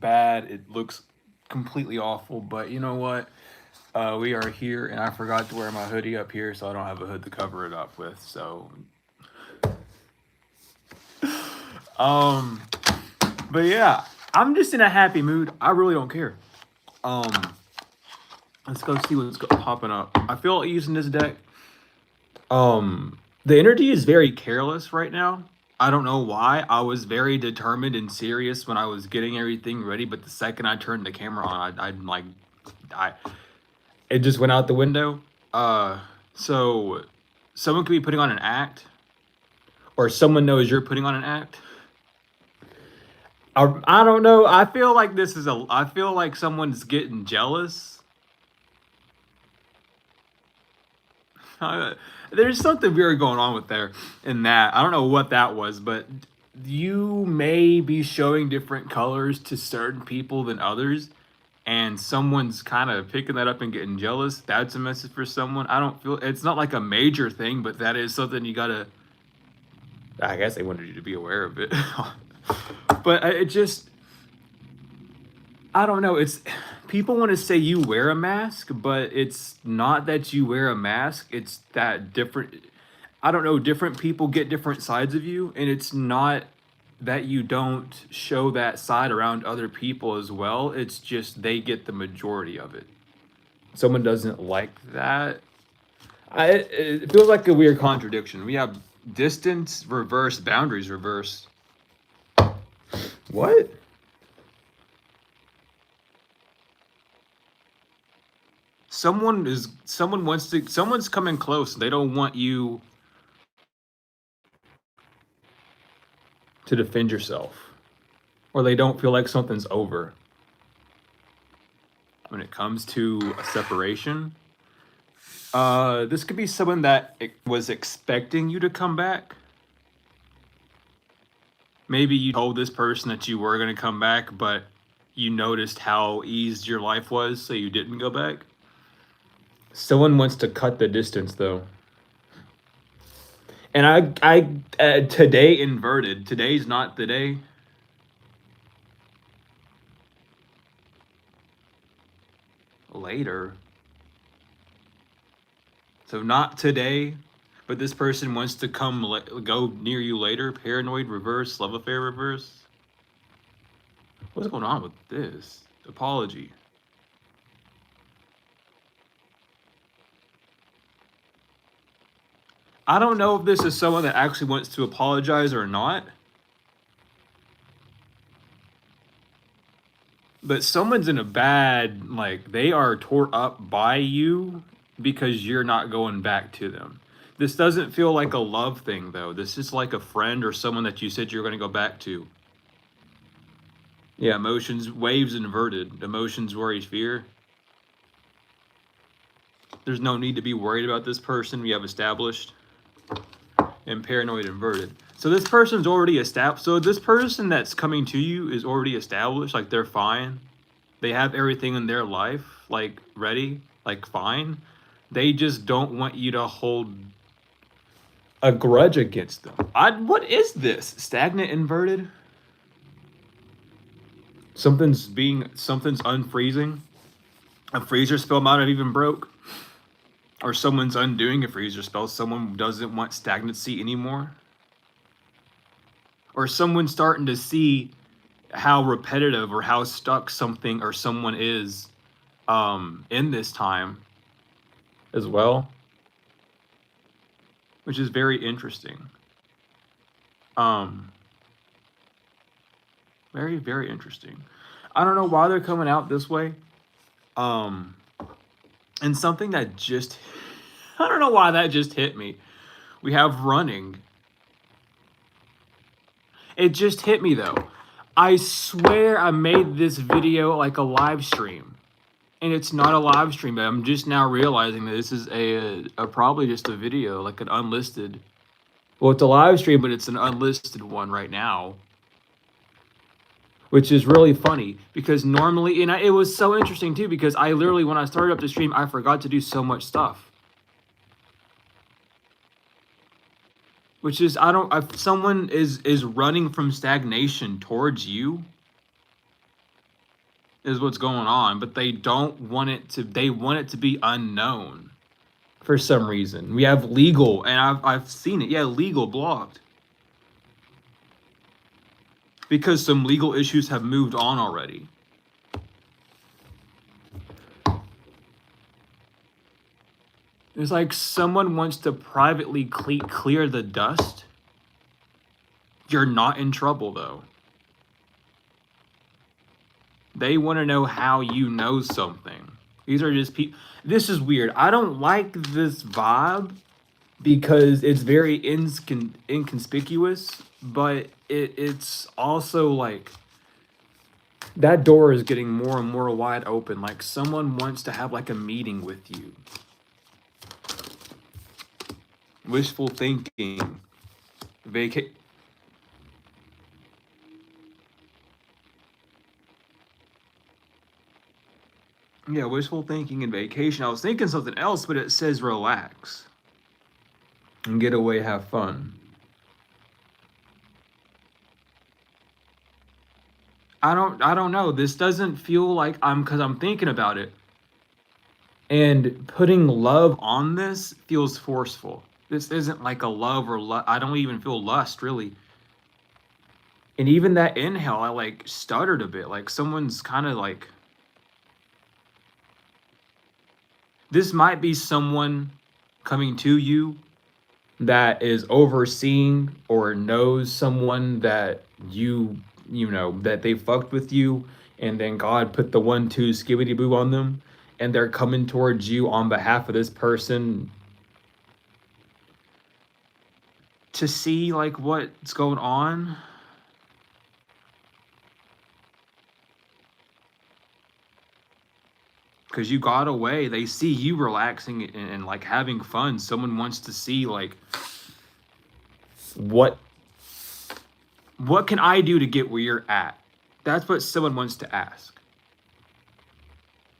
bad. It looks completely awful. But you know what? We are here, and I forgot to wear my hoodie up here, so I don't have a hood to cover it up with. So, um, but yeah, I'm just in a happy mood. I really don't care. Um, let's go see what's popping up. I feel like using this deck. The energy is very careless right now. I don't know why. I was very determined and serious when I was getting everything ready, but the second I turned the camera on, I'm like, I it just went out the window. So someone could be putting on an act, or someone knows you're putting on an act. I don't know. I feel like this is a. I feel like someone's getting jealous. Uh, there's something weird going on with there in that. I don't know what that was, but you may be showing different colors to certain people than others, and someone's kind of picking that up and getting jealous. That's a message for someone. I don't feel it's not like a major thing, but that is something you gotta. I guess they wanted you to be aware of it, but it just. I don't know. It's people want to say you wear a mask, but it's not that you wear a mask. It's that different. I don't know. Different people get different sides of you, and it's not that you don't show that side around other people as well. It's just they get the majority of it. Someone doesn't like that. It feels like a weird contradiction. We have distance reverse, boundaries reverse. What? Someone's coming close. They don't want you to defend yourself, or they don't feel like something's over. When it comes to a separation, this could be someone that was expecting you to come back. Maybe you told this person that you were going to come back, but you noticed how eased your life was, so you didn't go back. Someone wants to cut the distance, though. And today inverted. Today's not the day. Later. So not today, but this person wants to go near you later. Paranoid reverse, love affair reverse. What's going on with this? Apology. I don't know if this is someone that actually wants to apologize or not. But someone's in a bad, like, they are tore up by you because you're not going back to them. This doesn't feel like a love thing, though. This is like a friend or someone that you said you're going to go back to. Yeah, emotions, waves inverted. Emotions, worries, fear. There's no need to be worried about this person we have established. And paranoid inverted. So this person's already established. So this person that's coming to you is already established. Like, they're fine. They have everything in their life, like, ready, like, fine. They just don't want you to hold a grudge against them. What is this? Stagnant inverted? Something's unfreezing. A freezer spell might have even broke. Or someone's undoing a freezer spell. Someone doesn't want stagnancy anymore. Or someone's starting to see how repetitive or how stuck something or someone is in this time as well. Which is very interesting. Very, very interesting. I don't know why they're coming out this way. And something that just, I don't know why that just hit me. We have running. It just hit me though. I swear I made this video like a live stream. And it's not a live stream, but I'm just now realizing that this is a probably just a video, like an unlisted. Well, it's a live stream, but it's an unlisted one right now. Which is really funny because normally, and it was so interesting too, because I literally, when I started up the stream, I forgot to do so much stuff. Which is, if someone is running from stagnation towards you, is what's going on, but they don't want it to, they want it to be unknown for some reason. We have legal, and I've seen it. Yeah, legal blocked. Because some legal issues have moved on already. It's like someone wants to privately clear the dust. You're not in trouble, though. They want to know how you know something. These are just people. This is weird. I don't like this vibe because it's very inconspicuous, but it's also like that door is getting more and more wide open. Like someone wants to have like a meeting with you. Wishful thinking. Yeah, wishful thinking and vacation. I was thinking something else, but it says relax and get away, have fun. I don't know. This doesn't feel like because I'm thinking about it. And putting love on this feels forceful. This isn't like a love or I don't even feel lust really. And even that inhale, I like stuttered a bit. Like someone's kind of like, this might be someone coming to you that is overseeing or knows someone that you know that they fucked with you, and then God put the 1-2 skibbity boo on them, and they're coming towards you on behalf of this person to see like what's going on. Because you got away, they see you relaxing and like having fun. Someone wants to see like what can I do to get where you're at? That's what someone wants to ask.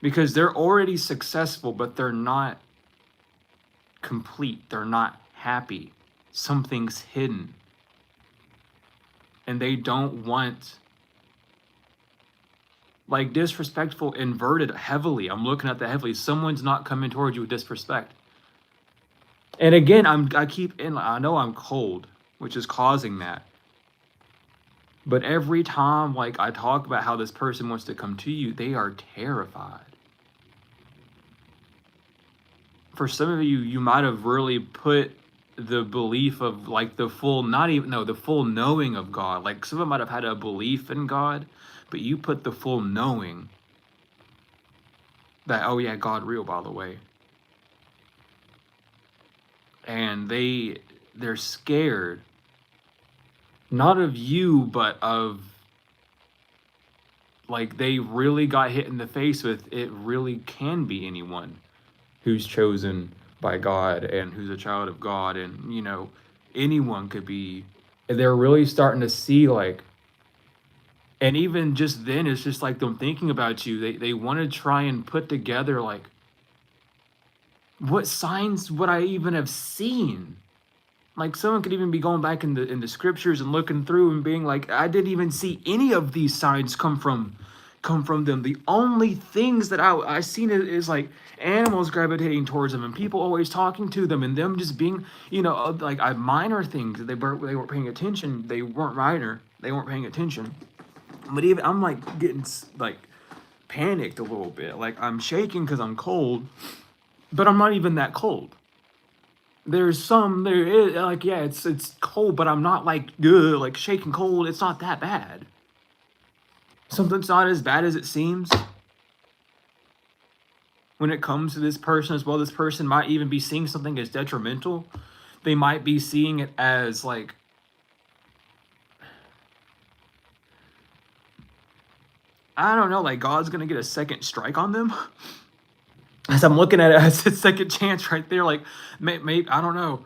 Because they're already successful, but they're not complete. They're not happy. Something's hidden. And they don't want like disrespectful, inverted heavily. I'm looking at that heavily. Someone's not coming towards you with disrespect. And again, I know I'm cold, which is causing that. But every time like I talk about how this person wants to come to you, they are terrified. For some of you, you might have really put the belief of like the full, the full knowing of God. Like some of them might have had a belief in God, but you put the full knowing that, oh yeah, God real, by the way. And they're scared, not of you, but of like they really got hit in the face with it really can be anyone who's chosen by God and who's a child of God, and you know, anyone could be. They're really starting to see like, and even just then it's just like them thinking about you. They want to try and put together like, what signs would I even have seen? Like someone could even be going back in the scriptures and looking through and being like, I didn't even see any of these signs come from them. The only things that I seen is like animals gravitating towards them and people always talking to them and them just being, like minor things that they weren't paying attention. They weren't minor. They weren't paying attention. But even I'm like getting like panicked a little bit. Like I'm shaking because I'm cold, but I'm not even that cold. There is like, yeah, it's cold, but I'm not like like shaking cold. It's not that bad. Something's not as bad as it seems when it comes to this person as well. This person might even be seeing something as detrimental. They might be seeing it as like, I don't know, like God's gonna get a second strike on them. As I'm looking at it as a second chance right there, like maybe I don't know.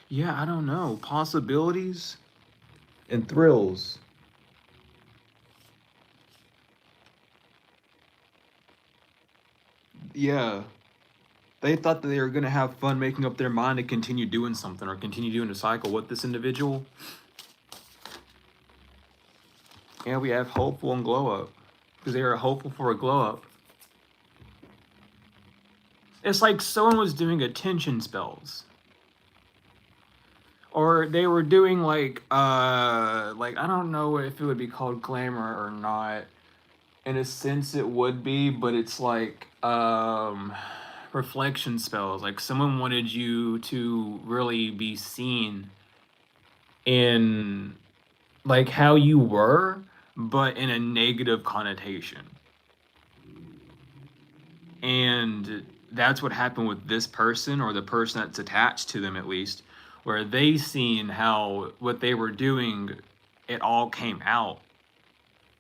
Yeah, I don't know. Possibilities and thrills. Yeah. They thought that they were gonna have fun making up their mind to continue doing something or continue doing a cycle with this individual. And we have hopeful and glow up. Because they are hopeful for a glow up. It's like someone was doing attention spells. Or they were doing like I don't know if it would be called glamour or not. In a sense it would be, but it's like reflection spells. Like someone wanted you to really be seen in like how you were, but in a negative connotation. And that's what happened with this person, or the person that's attached to them at least, where they seen how what they were doing, it all came out.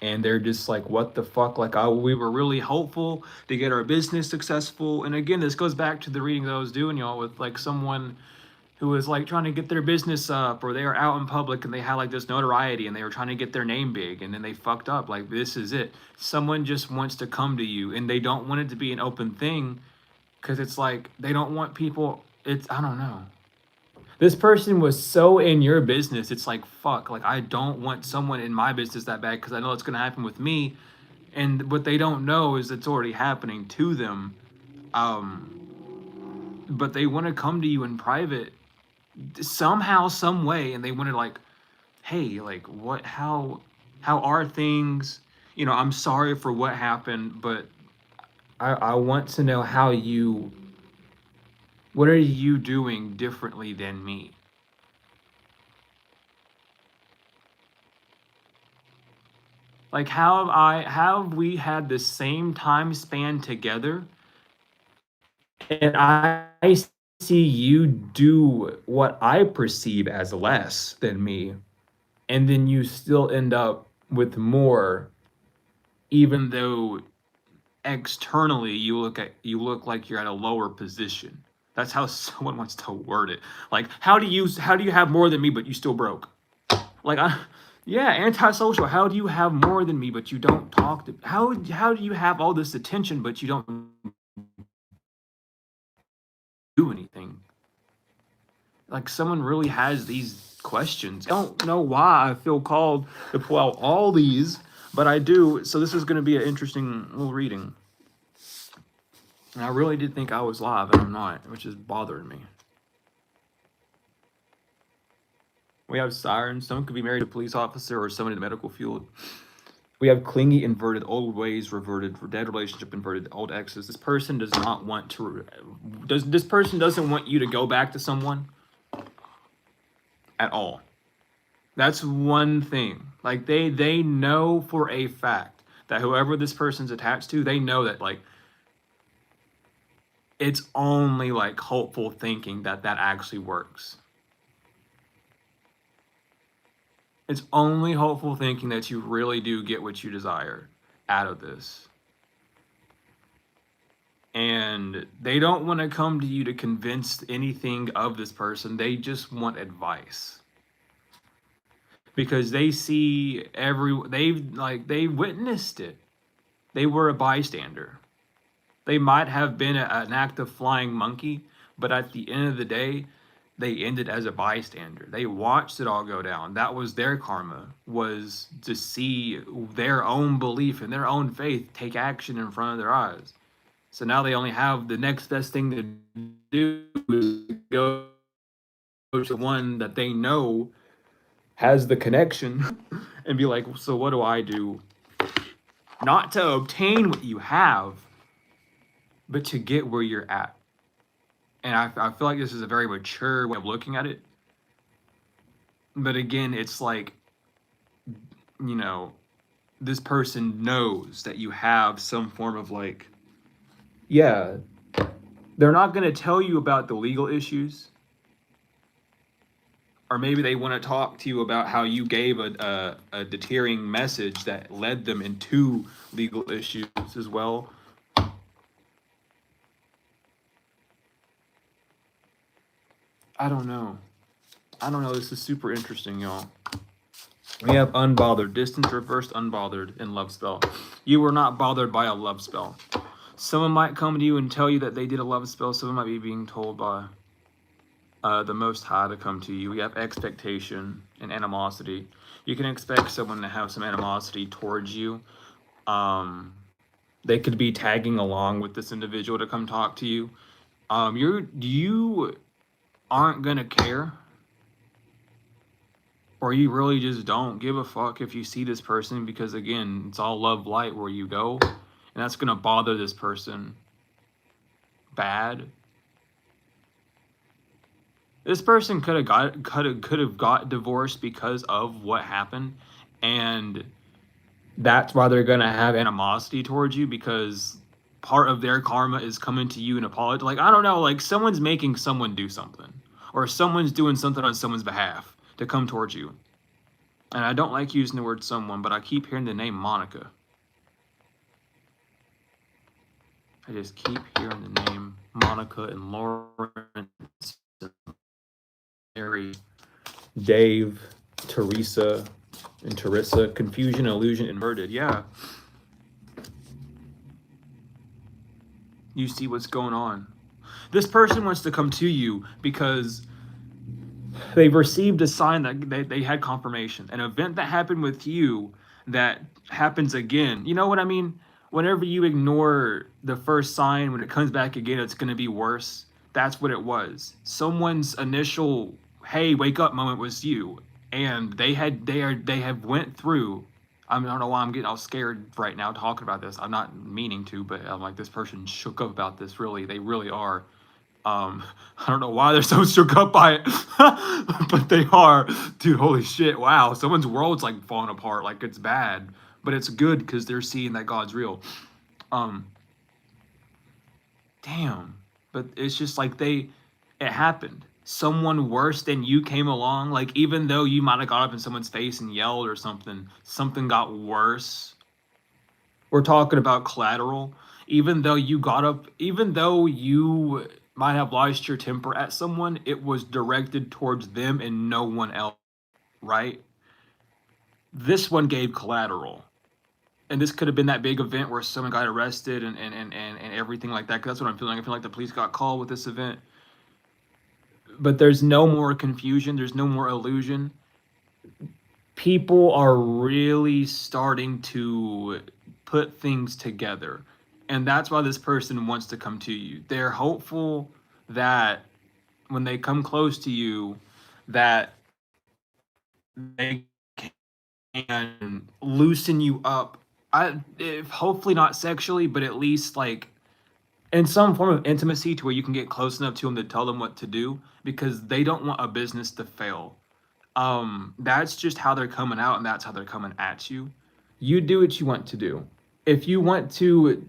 And they're just like, what the fuck? Like, we were really hopeful to get our business successful. And again, this goes back to the reading that I was doing, y'all, with like someone who was like trying to get their business up, or they are out in public and they had like this notoriety and they were trying to get their name big, and then they fucked up. Like, this is it. Someone just wants to come to you and they don't want it to be an open thing, because it's like they don't want people. I don't know. This person was so in your business, it's like, fuck, like I don't want someone in my business that bad, because I know it's going to happen with me. And what they don't know is it's already happening to them. But they want to come to you in private somehow, some way, and they want to like, hey, like what, how are things? You know, I'm sorry for what happened, but I want to know what are you doing differently than me? Like, how have we had the same time span together, and I see you do what I perceive as less than me, and then you still end up with more, even though externally you look like you're at a lower position. That's how someone wants to word it. Like, how do you have more than me but you still broke? Like, yeah, antisocial. How do you have more than me but you don't talk to? How do you have all this attention but you don't do anything? Like, someone really has these questions. I don't know why I feel called to pull out all these, but I do. So this is going to be an interesting little reading. And I really did think I was live, and I'm not, which is bothering me. We have sirens. Someone could be married to a police officer or someone in the medical field. We have clingy, inverted, old ways reverted, dead relationship inverted, old exes. This person does not want to. This person doesn't want you to go back to someone at all. That's one thing. Like, they know for a fact that whoever this person's attached to, they know that like it's only like hopeful thinking that actually works. It's only hopeful thinking that you really do get what you desire out of this. And they don't want to come to you to convince anything of this person. They just want advice. Because they see they witnessed it. They were a bystander. They might have been an active flying monkey, but at the end of the day, they ended as a bystander. They watched it all go down. That was their karma, was to see their own belief and their own faith take action in front of their eyes. So now they only have the next best thing to do is go to one that they know has the connection and be like, so what do I do? Not to obtain what you have, but to get where you're at. And I feel like this is a very mature way of looking at it. But again, it's like, you know, this person knows that you have some form of like, yeah, they're not going to tell you about the legal issues. Or maybe they want to talk to you about how you gave a deterring message that led them into legal issues as well. I don't know. This is super interesting, y'all. We have unbothered, distance reversed, unbothered in love spell. You were not bothered by a love spell. Someone might come to you and tell you that they did a love spell. Someone might be being told by the Most High to come to you. We have expectation and animosity. You can expect someone to have some animosity towards you. They could be tagging along with this individual to come talk to you. You aren't gonna care, or you really just don't give a fuck if you see this person, because again, it's all love light where you go, and that's gonna bother this person bad. This person could have got divorced because of what happened, and that's why they're gonna have animosity towards you, because part of their karma is coming to you and apologize. Like, I don't know, like someone's making someone do something, or someone's doing something on someone's behalf to come towards you. And I don't like using the word someone, but I keep hearing the name Monica. I just keep hearing the name Monica and Lawrence, Mary, Dave, Teresa, and Teresa. Confusion, illusion, inverted. Yeah. You see what's going on. This person wants to come to you because they've received a sign that they had confirmation. An event that happened with you that happens again. You know what I mean? Whenever you ignore the first sign, when it comes back again, it's going to be worse. That's what it was. Someone's initial "hey, wake up" moment was you, and they have went through. I don't know why I'm getting all scared right now talking about this. I'm not meaning to, but I'm like, this person shook up about this. Really, they really are. I don't know why they're so shook up by it, but they are. Dude, holy shit, wow. Someone's world's like falling apart, like it's bad, but it's good because they're seeing that God's real. Um, Damn. But it's just like it happened. Someone worse than you came along, like even though you might have got up in someone's face and yelled or something, something got worse. We're talking about collateral. Even though you got up, even though you might have lost your temper at someone, it was directed towards them and no one else, right? This one gave collateral. And this could have been that big event where someone got arrested and everything like that. 'Cause that's what I'm feeling. I feel like the police got called with this event. But there's no more confusion. There's no more illusion. People are really starting to put things together. And that's why this person wants to come to you. They're hopeful that when they come close to you, that they can loosen you up. If hopefully not sexually, but at least like in some form of intimacy to where you can get close enough to them to tell them what to do, because they don't want a business to fail. That's just how they're coming out, and that's how they're coming at you. You do what you want to do. If you want to,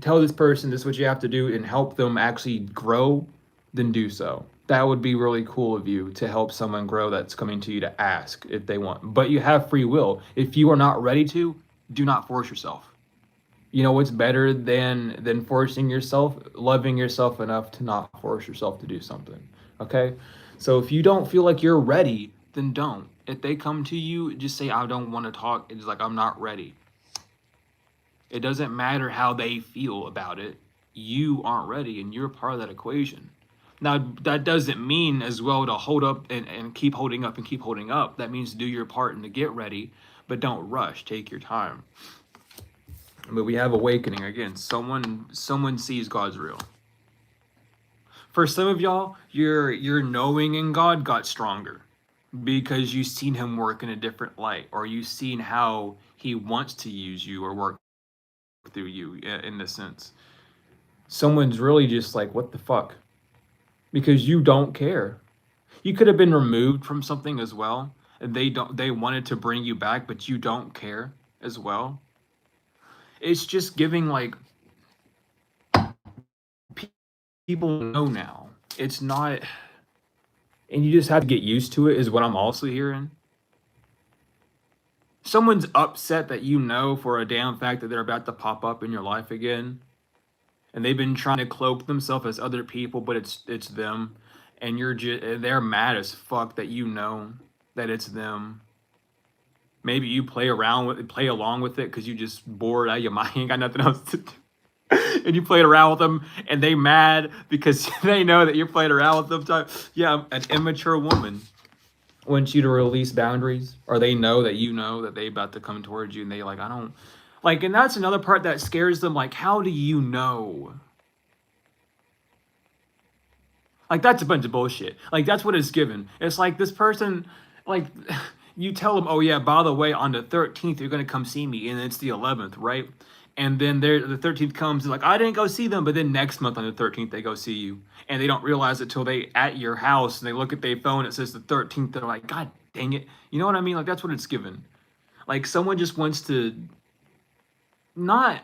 tell this person this is what you have to do and help them actually grow, then do so. That would be really cool of you to help someone grow that's coming to you to ask if they want. But you have free will. If you are not ready to, do not force yourself. You know what's better than forcing yourself? Loving yourself enough to not force yourself to do something. Okay? So if you don't feel like you're ready, then don't. If they come to you, just say, I don't want to talk. It's like, I'm not ready. It doesn't matter how they feel about it. You aren't ready, and you're part of that equation. Now, that doesn't mean as well to hold up and keep holding up and keep holding up. That means to do your part and to get ready, but don't rush. Take your time. But we have awakening again. Someone sees God's real. For some of y'all, your knowing in God got stronger because you've seen him work in a different light, or you've seen how he wants to use you or work through you in this sense. Someone's really just like, what the fuck? Because you don't care. You could have been removed from something as well, and they wanted to bring you back, but you don't care as well. It's just giving like people know now. It's not, and you just have to get used to it, is what I'm also hearing. Someone's upset that you know for a damn fact that they're about to pop up in your life again, and they've been trying to cloak themselves as other people, but it's them, and they're mad as fuck that you know that it's them. Maybe you play along with it because you just bored out of your mind. You ain't got nothing else to do. and you played around with them, and they mad because they know that you're playing around with them. Yeah, an immature woman wants you to release boundaries, or they know that they about to come towards you, and they like, I don't like, and that's another part that scares them. Like, how do you know? Like, that's a bunch of bullshit. Like, that's what it's given. It's like this person, like, you tell them, oh yeah, by the way, on the 13th you're gonna come see me, and it's the 11th, right? And then the 13th comes, and like, I didn't go see them, but then next month on the 13th they go see you, and they don't realize it till they at your house, and they look at their phone, it says the 13th. They're like, God dang it, you know what I mean? Like, that's what it's given. Like, someone just wants to not.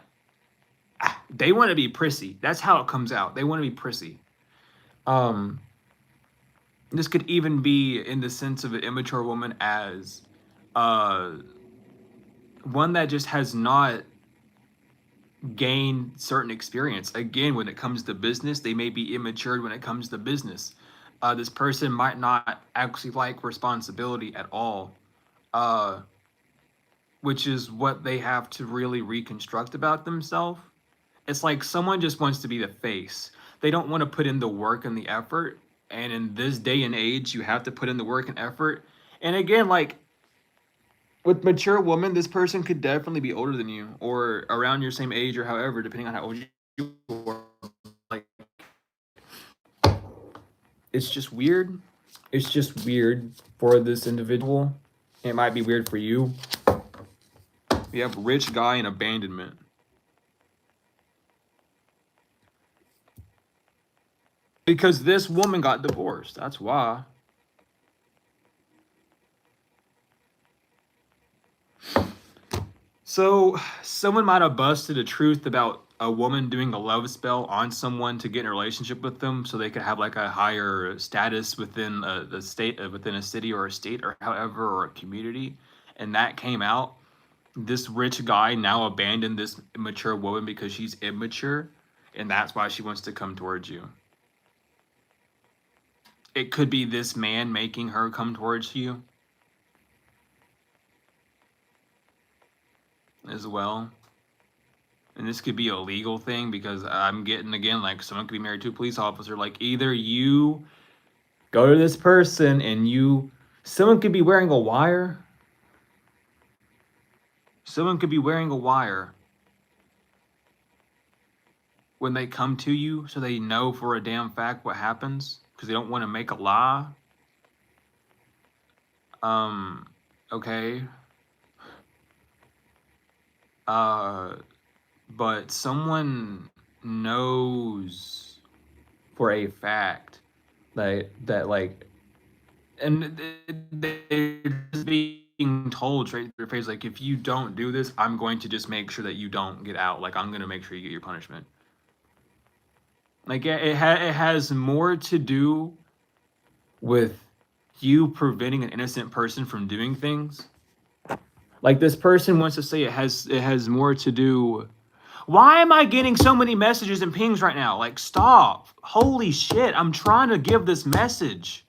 They want to be prissy. That's how it comes out. They want to be prissy. Um, this could even be in the sense of an immature woman as uh, one that just has not gained certain experience. Again, when it comes to business, they may be immature when it comes to business. This person might not actually like responsibility at all, uh, which is what they have to really reconstruct about themselves. It's like someone just wants to be the face. They don't want to put in the work and the effort. And in this day and age, you have to put in the work and effort. And again, like with mature woman, this person could definitely be older than you or around your same age or however, depending on how old you are. Like, it's just weird. It's just weird for this individual. It might be weird for you. We have rich guy and abandonment. Because this woman got divorced. That's why. So, someone might have busted a truth about a woman doing a love spell on someone to get in a relationship with them so they could have like a higher status within the state, within a city or a state or however, or a community. And that came out. This rich guy now abandoned this immature woman because she's immature. And that's why she wants to come towards you. It could be this man making her come towards you as well. And this could be a legal thing because I'm getting, again, like someone could be married to a police officer. Like, either you go to this person and someone could be wearing a wire. Someone could be wearing a wire when they come to you so they know for a damn fact what happens because they don't want to make a lie. Okay. But someone knows for a fact that like, and they're just being told straight to their face, like, if you don't do this, I'm going to just make sure that you don't get out. Like, I'm going to make sure you get your punishment. Like, it has more to do with you preventing an innocent person from doing things. Like, this person wants to say it has more to do. Why am I getting so many messages and pings right now? Like, stop. Holy shit. I'm trying to give this message.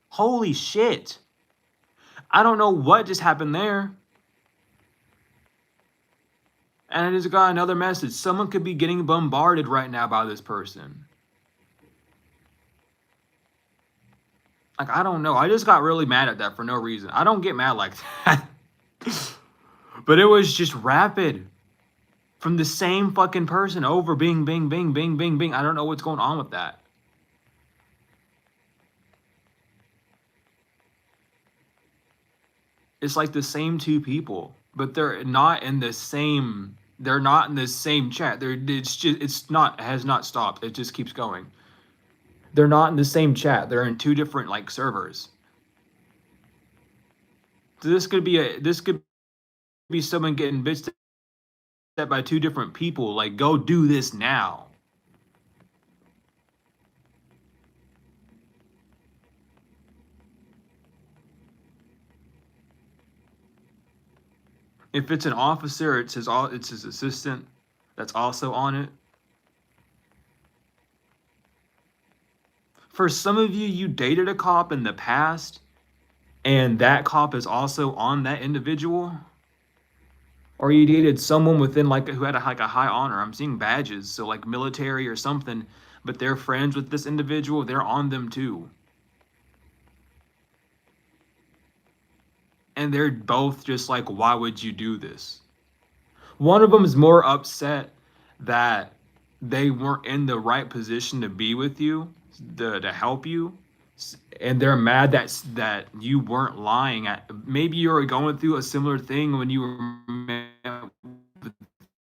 Holy shit. I don't know what just happened there. And I just got another message. Someone could be getting bombarded right now by this person. Like, I don't know. I just got really mad at that for no reason. I don't get mad like that. But it was just rapid. From the same fucking person over, bing, bing, bing, bing, bing, bing. I don't know what's going on with that. It's like the same two people, but they're not in the same. They're not in the same chat. It has not stopped. It just keeps going. They're not in the same chat. They're in two different like servers. So this could be someone getting bitched at by two different people. Like, go do this now. If it's an officer, it's his assistant that's also on it. For some of you, you dated a cop in the past, and that cop is also on that individual. Or you dated someone within like who had like a high honor. I'm seeing badges, so like military or something, but they're friends with this individual, they're on them too. And they're both just like, why would you do this? One of them is more upset that they weren't in the right position to be with you, to help you, and they're mad that you weren't lying. At maybe you were going through a similar thing when you were met with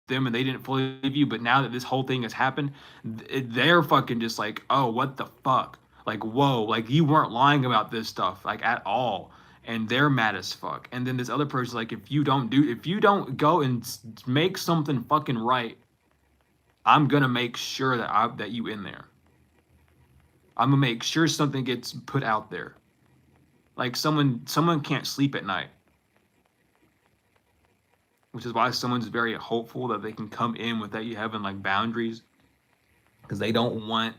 them and they didn't fully believe you, but now that this whole thing has happened, they're fucking just like, oh, what the fuck? Like, whoa, like you weren't lying about this stuff, like at all. And they're mad as fuck. And then this other person's like, if you don't go and make something fucking right, I'm gonna make sure that you in there. I'm gonna make sure something gets put out there. Like someone can't sleep at night, which is why someone's very hopeful that they can come in without you having like boundaries, because they don't want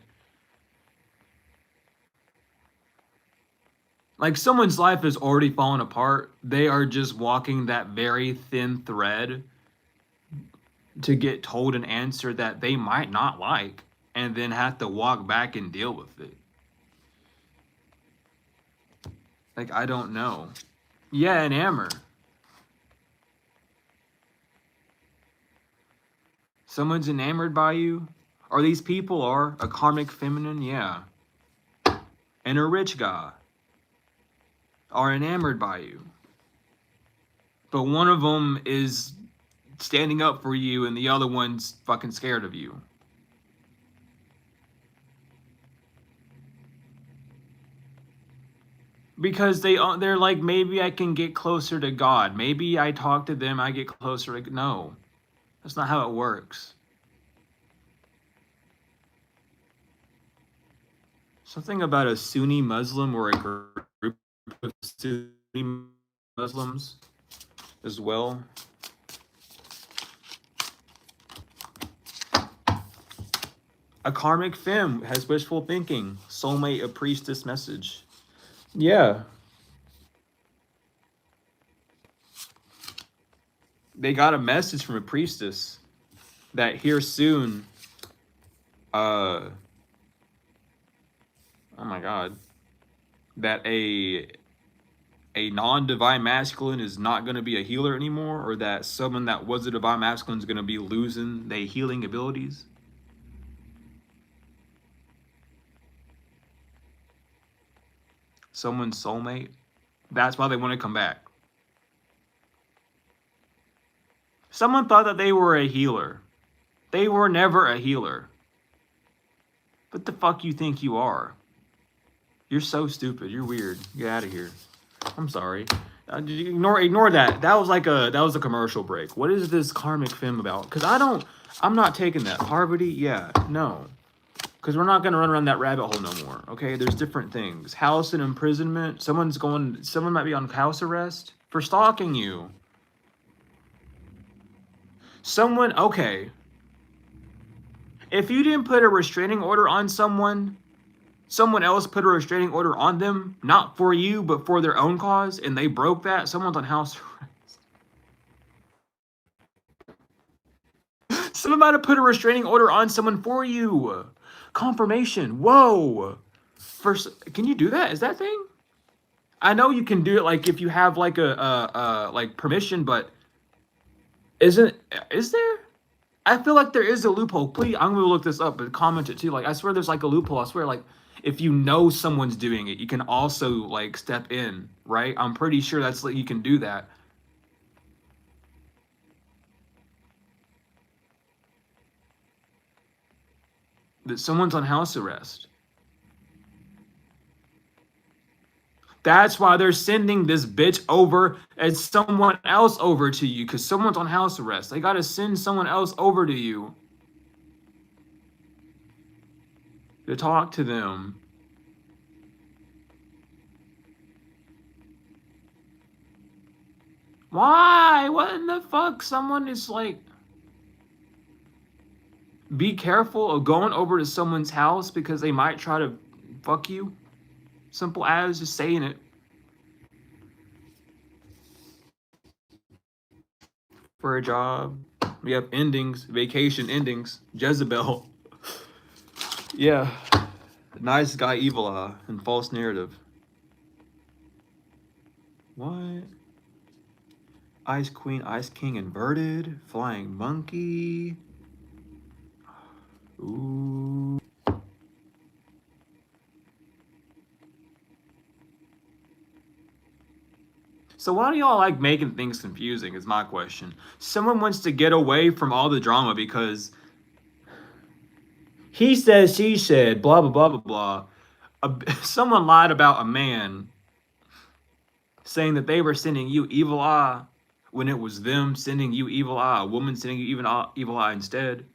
like someone's life is already falling apart. They are just walking that very thin thread to get told an answer that they might not like and then have to walk back and deal with it. Like, I don't know. Yeah, an Amber. Someone's enamored by you? Or these people are a karmic feminine? Yeah. And a rich guy are enamored by you. But one of them is standing up for you and the other one's fucking scared of you. Because they're like, maybe I can get closer to God. Maybe I talk to them, I get closer to... No. That's not how it works. Something about a Sunni Muslim or a group of Sunni Muslims as well. A karmic femme has wishful thinking. Soulmate, a priestess message. Yeah. They got a message from a priestess that here soon, oh my God, that a non-divine masculine is not going to be a healer anymore, or that someone that was a divine masculine is going to be losing their healing abilities. Someone's soulmate. That's why they want to come back. Someone thought that they were a healer. They were never a healer. What the fuck you think you are? You're so stupid. You're weird. Get out of here. I'm sorry. Ignore that. That was a commercial break. What is this karmic femme about? Because I'm not taking that. Parvati, yeah, no. Because we're not gonna run around that rabbit hole no more. Okay, there's different things. House and imprisonment. Someone might be on house arrest for stalking you. Someone, okay. If you didn't put a restraining order on someone else put a restraining order on them, not for you, but for their own cause, and they broke that, someone's on house arrest. Someone might have put a restraining order on someone for you. Confirmation. Whoa. First, can you do that? Is that thing? I know you can do it like if you have like like permission, but is there? I feel like there is a loophole. Please, I'm gonna look this up, but comment it too. Like, I swear there's like a loophole. I swear, like, if you know someone's doing it, you can also like step in, right? I'm pretty sure that's like you can do that. That someone's on house arrest. That's why they're sending this bitch over and someone else over to you, because someone's on house arrest. They gotta send someone else over to you to talk to them. Why? What in the fuck? Someone is like... Be careful of going over to someone's house because they might try to fuck you. Simple as just saying it. for a job. We have endings, vacation endings, Jezebel. Yeah. Nice guy, evil eye, and false narrative. What? Ice Queen, Ice King inverted, flying monkey. Ooh. So why do y'all like making things confusing is my question. Someone wants to get away from all the drama because he says, she said, blah, blah, blah, blah, blah. Someone lied about a man saying that they were sending you evil eye when it was them sending you evil eye, a woman sending you even evil eye instead.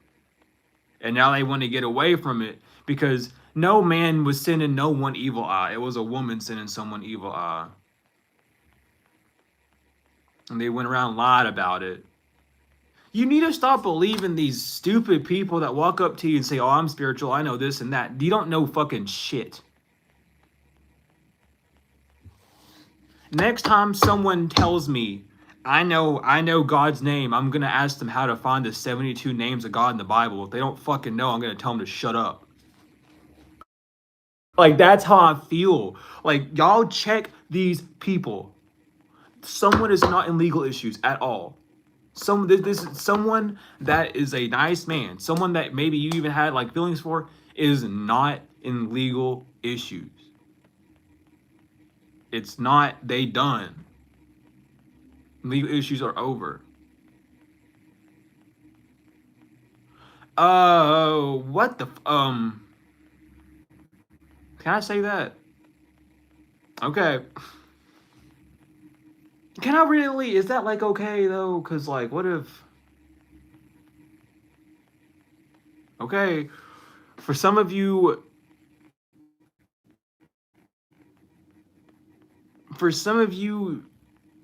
And now they want to get away from it because no man was sending no one evil eye. It was a woman sending someone evil eye. And they went around and lied about it. You need to stop believing these stupid people that walk up to you and say, oh, I'm spiritual, I know this and that. You don't know fucking shit. Next time someone tells me, I know God's name, I'm going to ask them how to find the 72 names of God in the Bible. If they don't fucking know, I'm going to tell them to shut up. Like, that's how I feel. Like, y'all check these people. Someone is not in legal issues at all. This is someone that is a nice man, someone that maybe you even had like feelings for, is not in legal issues. It's not, they done. Legal issues are over. What the can I say that? Okay. Can I really? Is that like okay though? Cause like, what if? Okay, for some of you,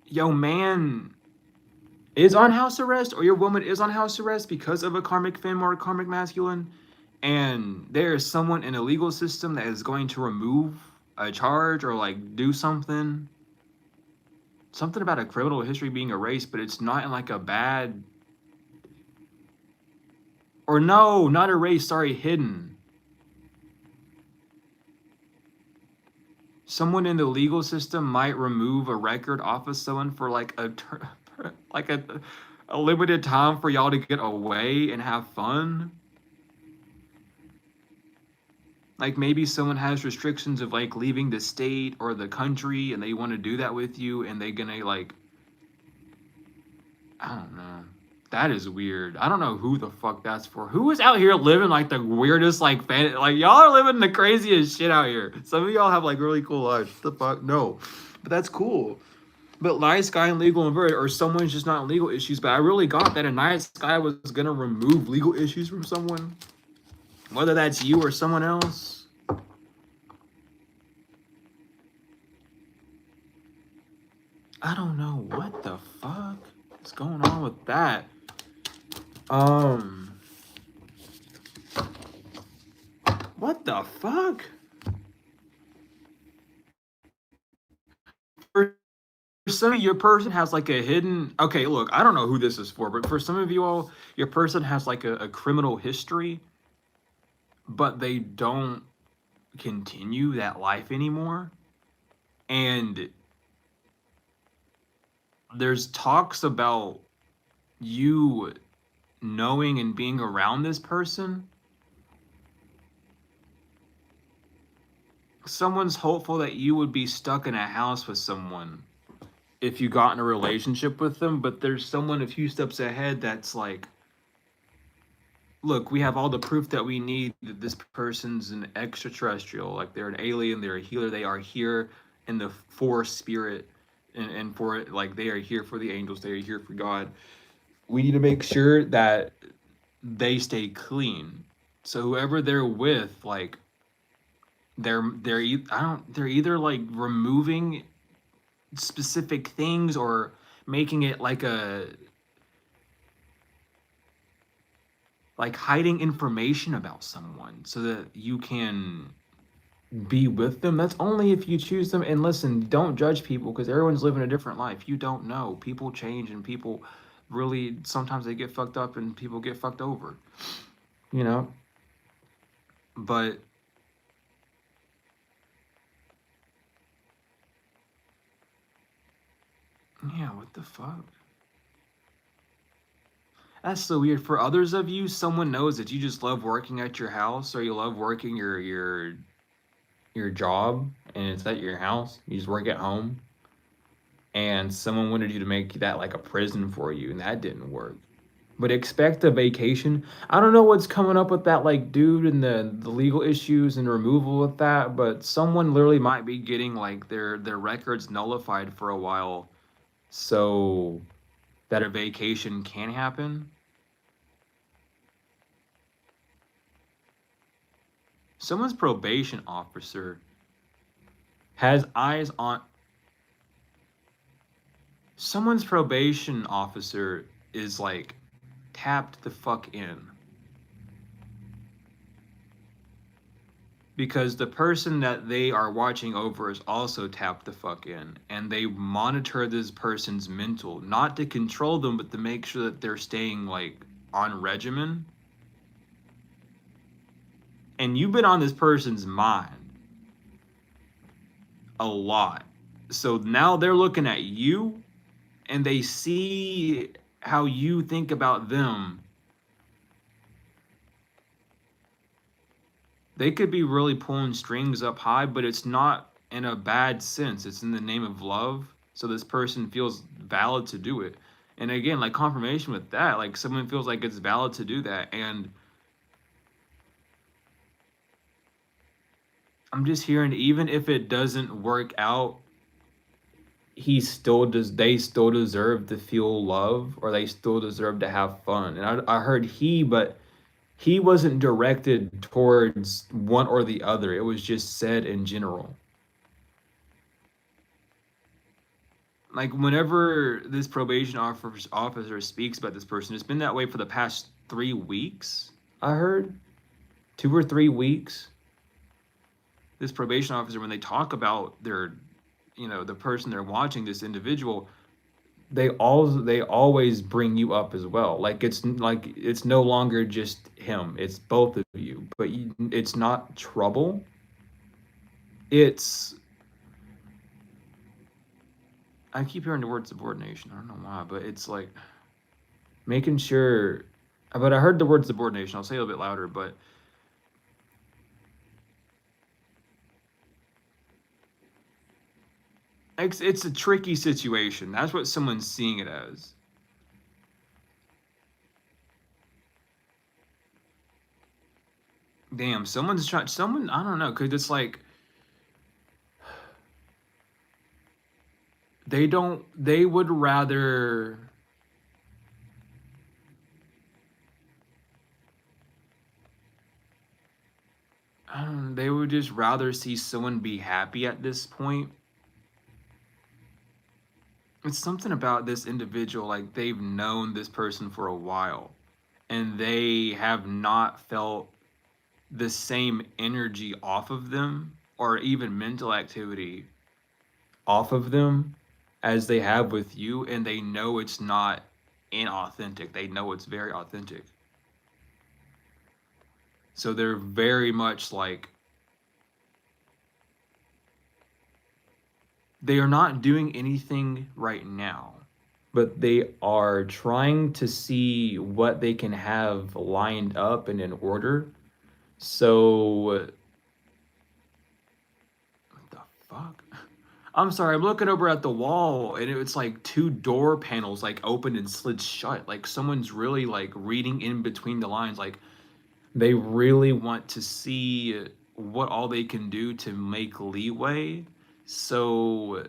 your man is on house arrest, or your woman is on house arrest because of a karmic femme or a karmic masculine, and there is someone in a legal system that is going to remove a charge or like do something about a criminal history being erased, but it's not in like a bad, or no, not erased, sorry, hidden. Someone in the legal system might remove a record off of someone for like like a limited time for y'all to get away and have fun. Like maybe someone has restrictions of like leaving the state or the country and they want to do that with you and they gonna like, I don't know. That is weird. I don't know who the fuck that's for. Who is out here living like the weirdest like like y'all are living the craziest shit out here. Some of y'all have like really cool lives. What the fuck? No. But that's cool. But nice guy in legal inverted, or someone's just not in legal issues. But I really got that a nice guy was gonna remove legal issues from someone. Whether that's you or someone else. I don't know what the fuck is going on with that. What the fuck? For some of your person has like a hidden, okay, look, I don't know who this is for, but for some of you all, your person has like a criminal history, but they don't continue that life anymore. And there's talks about you knowing and being around this person. Someone's hopeful that you would be stuck in a house with someone if you got in a relationship with them, but there's someone a few steps ahead that's like, look, we have all the proof that we need that this person's an extraterrestrial, like they're an alien, they're a healer, they are here in the for spirit, and for it, like they are here for the angels, they are here for God. We need to make sure that they stay clean. So whoever they're with, like they're either like removing specific things or making it like hiding information about someone so that you can be with them. That's only if you choose them. And listen, don't judge people because everyone's living a different life. You don't know. People change and people, really sometimes they get fucked up and people get fucked over, you know? But yeah, what the fuck? That's so weird. For others of you, someone knows that you just love working at your house or you love working your job and it's at your house. You just work at home and someone wanted you to make that like a prison for you and that didn't work. But expect a vacation. I don't know what's coming up with that like dude and the legal issues and removal with that, but someone literally might be getting like their records nullified for a while so that a vacation can happen. Someone's probation officer has eyes on someone's probation officer is like tapped the fuck in because the person that they are watching over is also tapped the fuck in and they monitor this person's mental not to control them but to make sure that they're staying like on regimen and you've been on this person's mind a lot so now they're looking at you and they see how you think about them. They could be really pulling strings up high, but it's not in a bad sense. It's in the name of love. So this person feels valid to do it. And again, like confirmation with that, like someone feels like it's valid to do that. And I'm just hearing, even if it doesn't work out, they still deserve to feel love or they still deserve to have fun. And I heard but he wasn't directed towards one or the other. It was just said in general. Like whenever this officer speaks about this person, it's been that way for the past 3 weeks. I heard 2 or 3 weeks. This probation officer, when they talk about the person they're watching, this individual, they always bring you up as well. Like it's no longer just him; it's both of you. But it's not trouble. It's I keep hearing the word subordination. I don't know why, but it's like making sure. But I heard the word subordination. I'll say it a little bit louder, but it's a tricky situation. That's what someone's seeing it as. Damn, someone's trying. Someone I don't know, because it's like they don't. They would rather. I don't know, they would just rather see someone be happy at this point. It's something about this individual, like they've known this person for a while, and they have not felt the same energy off of them, or even mental activity off of them as they have with you, and they know it's not inauthentic. They know it's very authentic. So they're very much like they are not doing anything right now, but they are trying to see what they can have lined up and in order. So, what the fuck? I'm sorry, I'm looking over at the wall and it's like two door panels like open and slid shut. Like someone's really like reading in between the lines. Like they really want to see what all they can do to make leeway so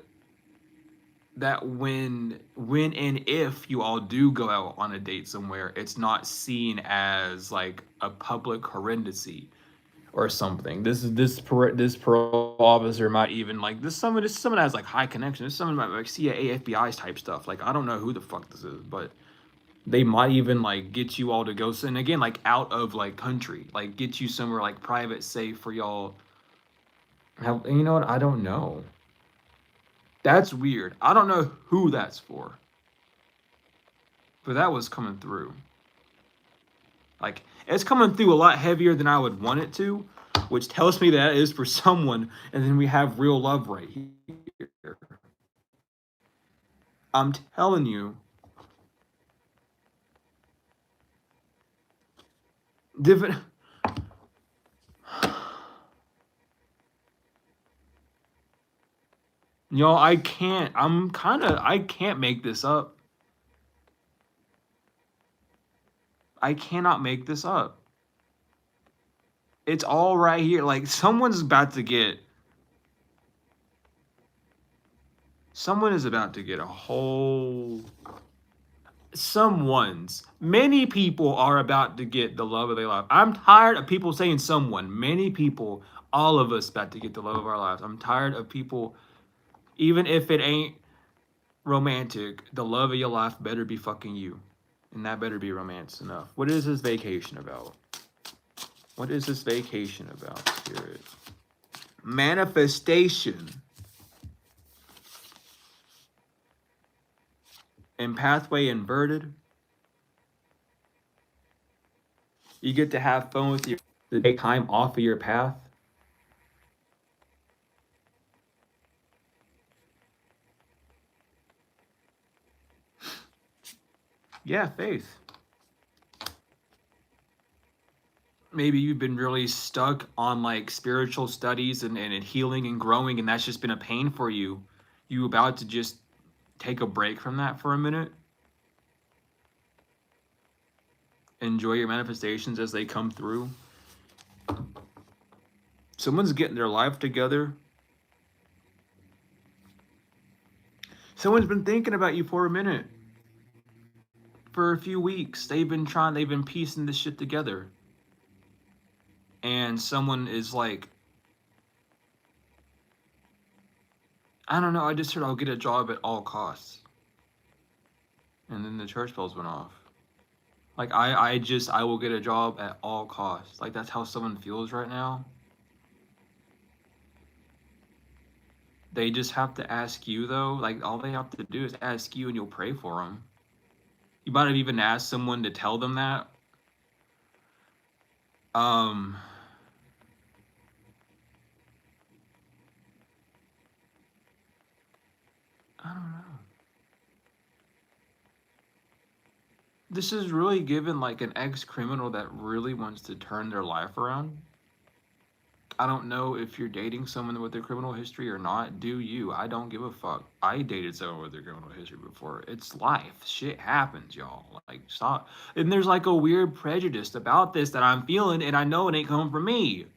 that when and if you all do go out on a date somewhere, it's not seen as like a public horrendousy or something. This parole officer might even like this someone has like high connection. This someone might like CIA, FBI type stuff. Like I don't know who the fuck this is, but they might even like get you all to go. And again, like out of like country, like get you somewhere like private, safe for y'all. You know what? I don't know. That's weird. I don't know who that's for. But that was coming through. Like, it's coming through a lot heavier than I would want it to, which tells me that is for someone, and then we have real love right here. I'm telling you. Different. Y'all, I can't make this up. I cannot make this up. It's all right here. Like, someone is about to get a whole. Many people are about to get the love of their life. I'm tired of people saying someone. Many people, all of us, about to get the love of our lives. I'm tired of people, even if it ain't romantic, the love of your life better be fucking you. And that better be romance enough. What is this vacation about? What is this vacation about, Spirit? Manifestation. And pathway inverted. You get to have fun with your to take time off of your path. Yeah, faith. Maybe you've been really stuck on like spiritual studies and healing and growing, and that's just been a pain for you. You about to just take a break from that for a minute? Enjoy your manifestations as they come through. Someone's getting their life together. Someone's been thinking about you for a minute. For a few weeks. They've been piecing this shit together. And someone is like, I don't know, I just heard I'll get a job at all costs. And then the church bells went off. Like, I will get a job at all costs. Like, that's how someone feels right now. They just have to ask you, though. Like, all they have to do is ask you and you'll pray for them. You might have even asked someone to tell them that. I don't know. This is really given like an ex-criminal that really wants to turn their life around. I don't know if you're dating someone with a criminal history or not. Do you? I don't give a fuck. I dated someone with a criminal history before. It's life. Shit happens, y'all. Like, stop. And there's like a weird prejudice about this that I'm feeling, and I know it ain't coming from me.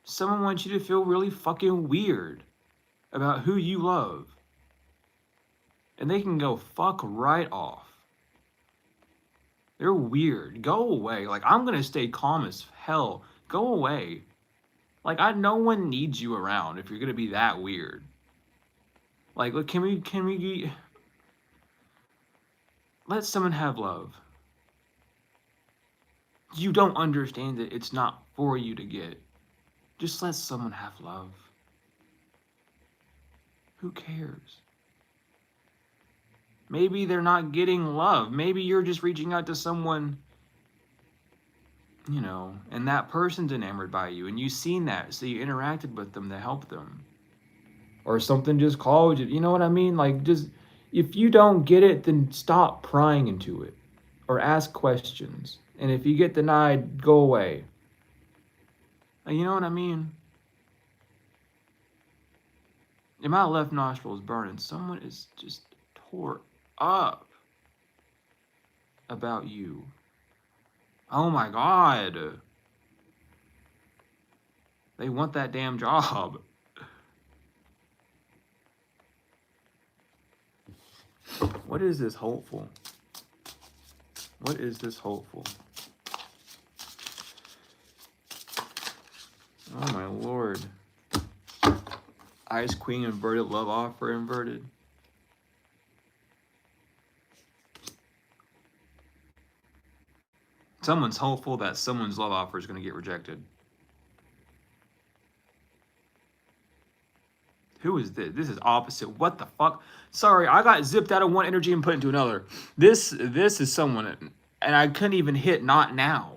Someone wants you to feel really fucking weird about who you love. And they can go fuck right off. They're weird. Go away. Like, I'm gonna stay calm as hell. Go away. Like, no one needs you around if you're gonna be that weird. Like, look, can we let someone have love? You don't understand that it's not for you to get. Just let someone have love. Who cares? Maybe they're not getting love. Maybe you're just reaching out to someone, you know, and that person's enamored by you, and you've seen that, so you interacted with them to help them. Or something just called you. You know what I mean? Like, just, if you don't get it, then stop prying into it. Or ask questions. And if you get denied, go away. You know what I mean? And my left nostril is burning. Someone is just tore up about you. Oh my God. They want that damn job. What is this hopeful? What is this hopeful? Oh my Lord. Ice Queen inverted, love offer inverted. Someone's hopeful that someone's love offer is going to get rejected. Who is this? This is opposite. What the fuck? Sorry, I got zipped out of one energy and put into another. This is someone, and I couldn't even hit not now.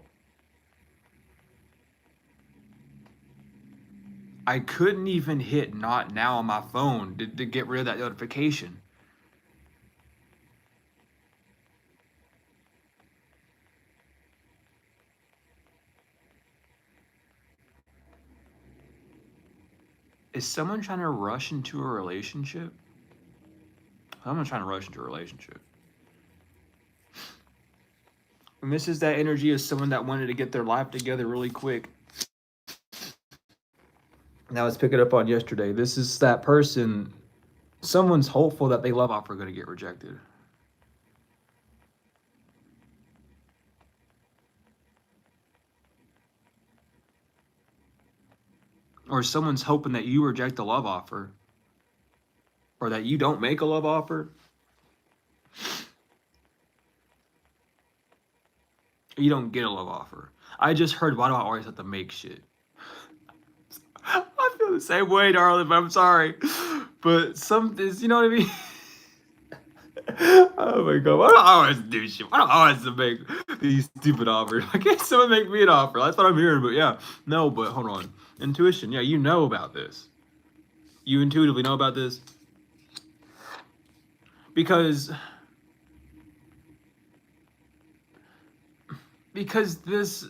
I couldn't even hit not now on my phone to get rid of that notification. Is someone trying to rush into a relationship? Someone's trying to rush into a relationship. And this is that energy of someone that wanted to get their life together really quick. Now let's pick it up on yesterday. This is that person, someone's hopeful that they love offer going to get rejected. Or someone's hoping that you reject a love offer. Or that you don't make a love offer. You don't get a love offer. I just heard, why do I always have to make shit? I feel the same way, darling, but I'm sorry. But you know what I mean? Oh my god, why do I always do shit? Why do I always make these stupid offers? Why can't someone make me an offer? That's what I'm hearing, but yeah. No, but hold on. Intuition, yeah, you know about this. You intuitively know about this. Because this,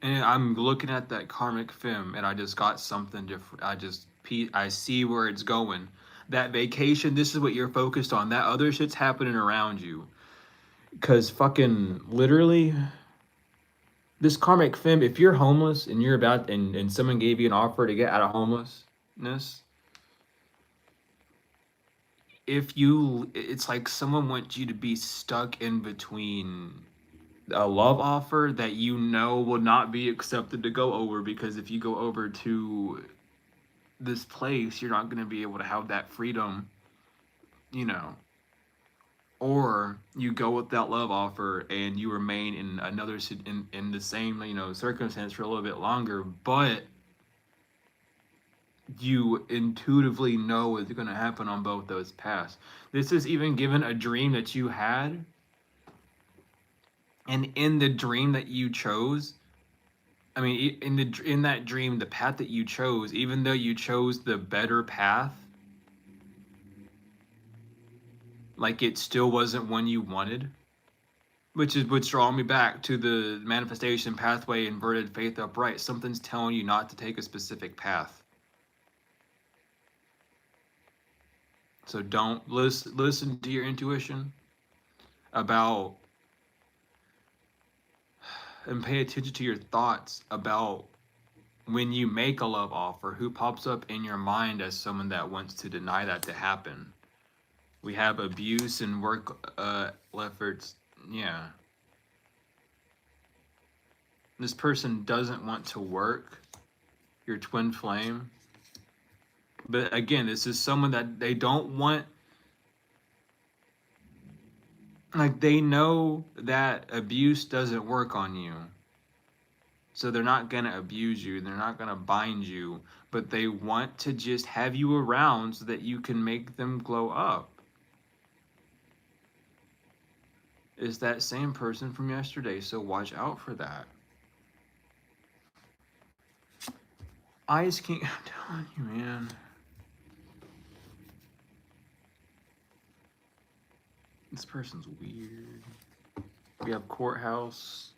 and I'm looking at that karmic film and I just got something different. I see where it's going. That vacation, this is what you're focused on. That other shit's happening around you. Cause fucking literally, this karmic film, if you're homeless and you're about and someone gave you an offer to get out of homelessness, it's like someone wants you to be stuck in between a love offer that you know will not be accepted to go over, because if you go over to this place, you're not going to be able to have that freedom, you know. Or you go with that love offer and you remain in another in the same, you know, circumstance for a little bit longer, but you intuitively know what's going to happen on both those paths. This is even given a dream that you had, and in the dream that you chose, I mean, in that dream, the path that you chose, even though you chose the better path, like it still wasn't one you wanted. Which is what's drawing me back to the manifestation pathway, inverted faith upright. Something's telling you not to take a specific path. So don't listen to your intuition about, and pay attention to your thoughts about when you make a love offer, who pops up in your mind as someone that wants to deny that to happen. We have abuse and work efforts. Yeah. This person doesn't want to work, your twin flame. But again, this is someone that they don't want, like they know that abuse doesn't work on you. So they're not going to abuse you, they're not going to bind you, but they want to just have you around so that you can make them glow up. Is that same person from yesterday, so watch out for that. Ice King, I'm telling you, man. This person's weird. We have courthouse,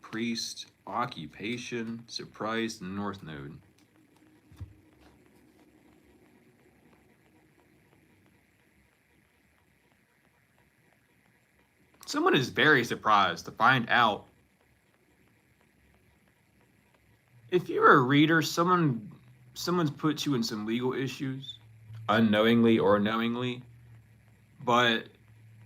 priest, occupation, surprise, and north node. Someone is very surprised to find out. If you're a reader, someone's put you in some legal issues, unknowingly or knowingly, but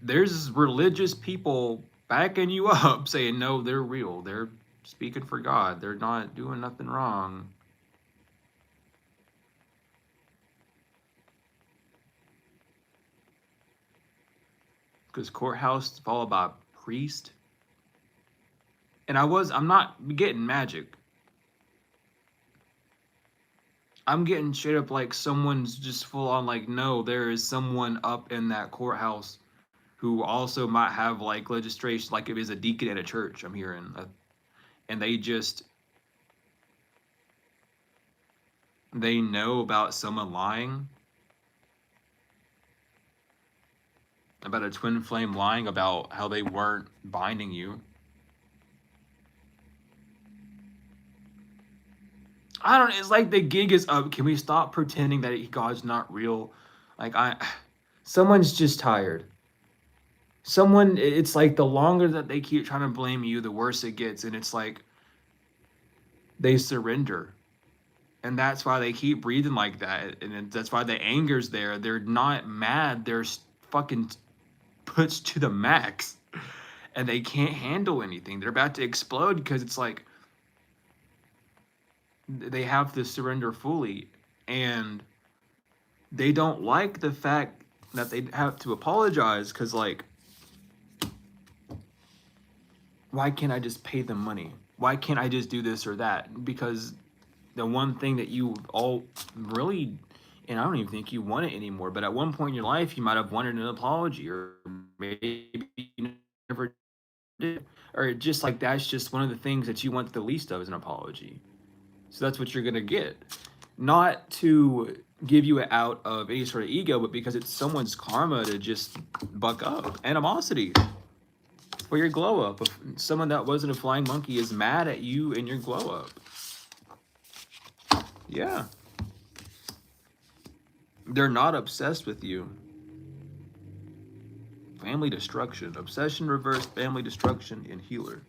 there's religious people backing you up saying, no, they're real. They're speaking for God. They're not doing nothing wrong. Because courthouse is followed by priest. And I'm not getting magic. I'm getting straight up like someone's just full on like, no, there is someone up in that courthouse who also might have like legislation, like if it's a deacon at a church, I'm hearing, and they know about someone lying, about a twin flame lying about how they weren't binding you. I don't. It's like the gig is up. Can we stop pretending that God's not real? Like someone's just tired. Someone. It's like the longer that they keep trying to blame you, the worse it gets, and it's like they surrender, and that's why they keep breathing like that, and that's why the anger's there. They're not mad. They're fucking puts to the max, and they can't handle anything. They're about to explode because it's like they have to surrender fully, and they don't like the fact that they have to apologize because like, why can't I just pay them money? Why can't I just do this or that? Because the one thing that you all really, and I don't even think you want it anymore, but at one point in your life you might have wanted an apology, or maybe you never did, or just like that's just one of the things that you want the least of is an apology. So that's what you're gonna get. Not to give you out of any sort of ego, but because it's someone's karma to just buck up. Animosity for your glow up. If someone that wasn't a flying monkey is mad at you and your glow up. Yeah. They're not obsessed with you. Family destruction. Obsession reversed, family destruction, and healer.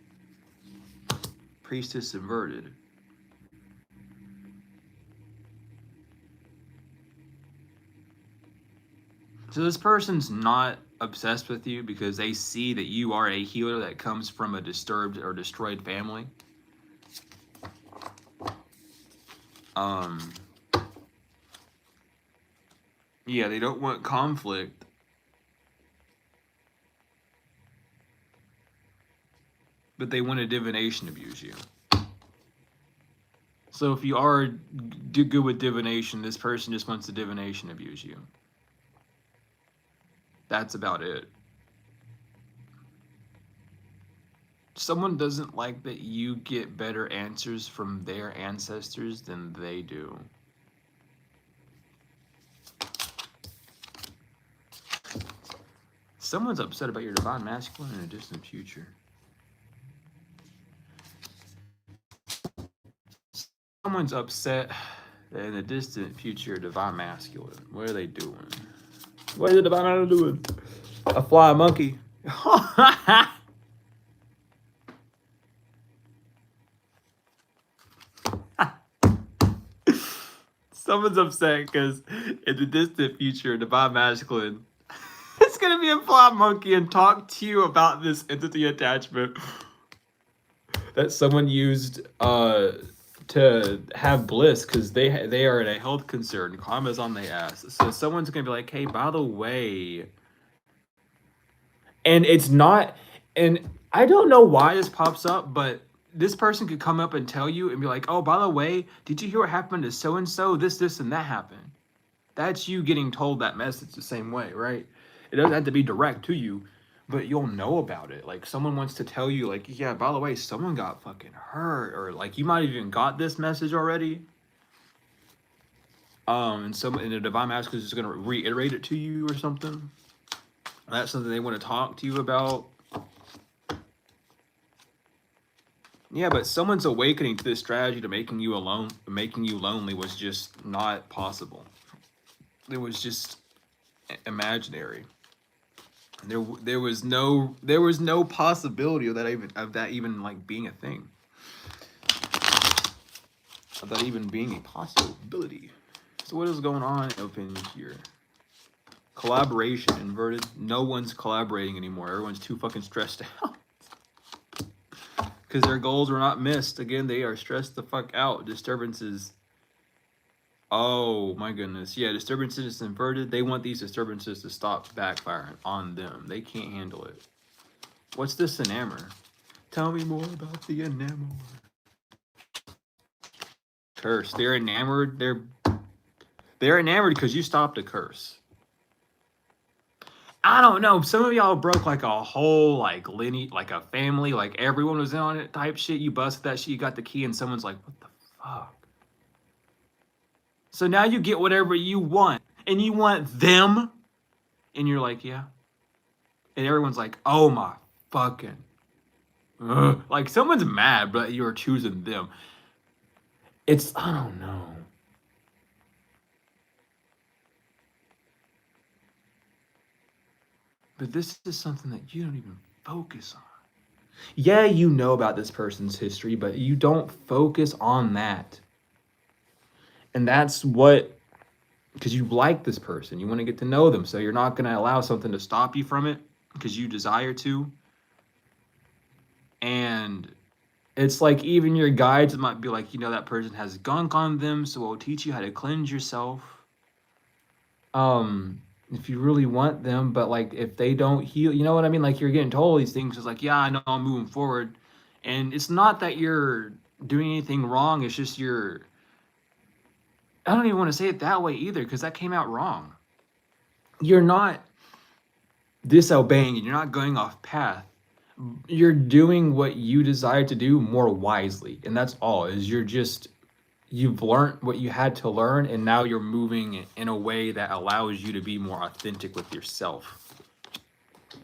Priestess inverted. So this person's not obsessed with you because they see that you are a healer that comes from a disturbed or destroyed family. Yeah, they don't want conflict. But they want to divination abuse you. So if you are good with divination, this person just wants to divination abuse you. That's about it. Someone doesn't like that you get better answers from their ancestors than they do. Someone's upset about your divine masculine in a distant future. Someone's upset that in the distant future, divine masculine. What are they doing? What is the divine masculine doing? A fly monkey. Someone's upset because in the distant future, divine masculine it's gonna be a fly monkey and talk to you about this entity attachment that someone used to have bliss because they are in a health concern. Karma's on their ass. So someone's gonna be like, hey, by the way, and it's not, and I don't know why this pops up, but this person could come up and tell you and be like, oh, by the way, did you hear what happened to so and so? This, and that happened. That's you getting told that message the same way, right? It doesn't have to be direct to you, but you'll know about it. Like someone wants to tell you, like, yeah, by the way, someone got fucking hurt, or like you might have even got this message already. And the divine masculine is just gonna reiterate it to you or something. That's something they want to talk to you about. Yeah, but someone's awakening to this strategy to making you lonely was just not possible. It was just imaginary. There was no possibility of that even like being a thing. Of that even being a possibility. So what is going on open here? Collaboration inverted. No one's collaborating anymore. Everyone's too fucking stressed out. Because their goals were not missed. Again, they are stressed the fuck out. Disturbances. Oh my goodness. Yeah, disturbances inverted. They want these disturbances to stop backfiring on them. They can't handle it. What's this enamor? Tell me more about the enamor. Curse. They're enamored. They're enamored because you stopped a curse. I don't know. Some of y'all broke like a whole like lineage, like a family, like everyone was in on it type shit. You busted that shit. You got the key, and someone's like, "What the fuck?" So now you get whatever you want, and you want them, and you're like, "Yeah," and everyone's like, "Oh my fucking." Ugh. Like someone's mad, but you're choosing them. It's I don't know. But this is something that you don't even focus on. Yeah, you know about this person's history, but you don't focus on that. And that's what, because you like this person, you want to get to know them. So you're not going to allow something to stop you from it because you desire to. And it's like even your guides might be like, that person has gunk on them, so we'll teach you how to cleanse yourself. If you really want them, but like if they don't heal, you know what I mean? Like you're getting told these things, it's like, yeah, I know I'm moving forward. And it's not that you're doing anything wrong, it's just I don't even want to say it that way either, because that came out wrong. You're not disobeying and you're not going off path. You're doing what you desire to do more wisely. And that's all, is you've learned what you had to learn, and now you're moving in a way that allows you to be more authentic with yourself.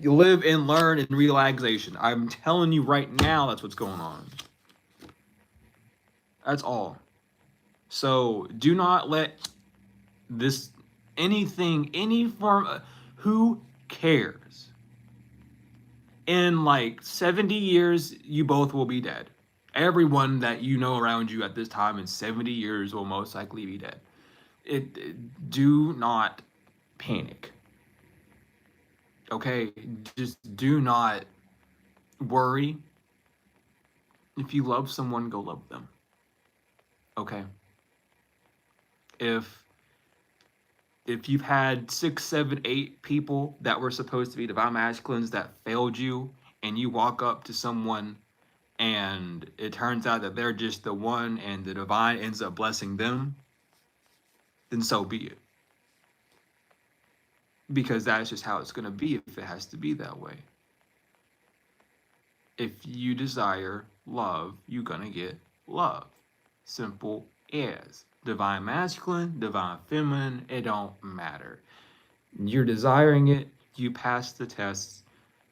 You live and learn in relaxation. I'm telling you right now, that's what's going on. That's all. So do not let this anything, any form of, who cares? In like 70 years, you both will be dead. Everyone that you know around you at this time in 70 years will most likely be dead. Do not panic. Okay? Just do not worry. If you love someone, go love them. Okay? If you've had 6, 7, 8 people that were supposed to be divine masculines that failed you, and you walk up to someone and it turns out that they're just the one and the divine ends up blessing them, then so be it. Because that's just how it's going to be if it has to be that way. If you desire love, you're going to get love. Simple as. Divine masculine, divine feminine, it don't matter. You're desiring it, you pass the tests.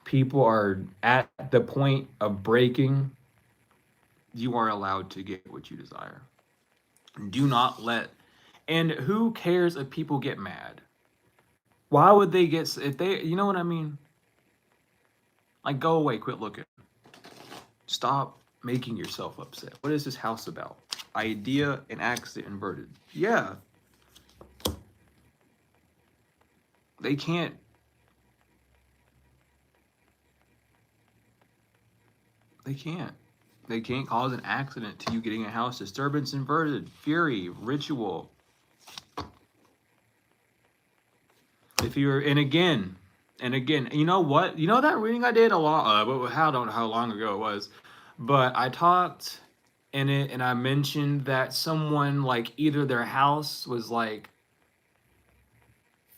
People are at the point of breaking. You are allowed to get what you desire. Do not let, and who cares if people get mad? Why would they get, if they, you know what I mean? Like, go away, quit looking. Stop making yourself upset. What is this house about? Idea and accident inverted. Yeah. They can't. They can't. They can't cause an accident to you getting a house disturbance inverted. Fury, ritual. If you're, and again, you know what? You know that reading I did a long, I don't know how long ago it was, but I talked in it and I mentioned that someone like either their house was like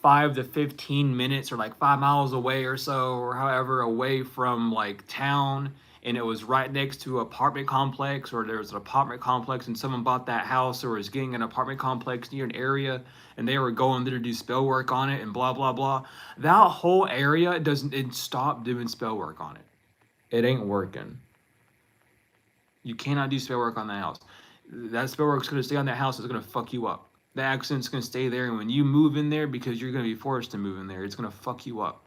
5 to 15 minutes or like 5 miles away or so, or however away from like town, and it was right next to an apartment complex, or there was an apartment complex and someone bought that house or was getting an apartment complex near an area and they were going there to do spell work on it and blah blah blah. That whole area it stop doing spell work on it. It ain't working. You cannot do spell work on that house. That spell work's gonna stay on that house. It's gonna fuck you up. The accident's gonna stay there, and when you move in there, because you're gonna be forced to move in there, it's gonna fuck you up.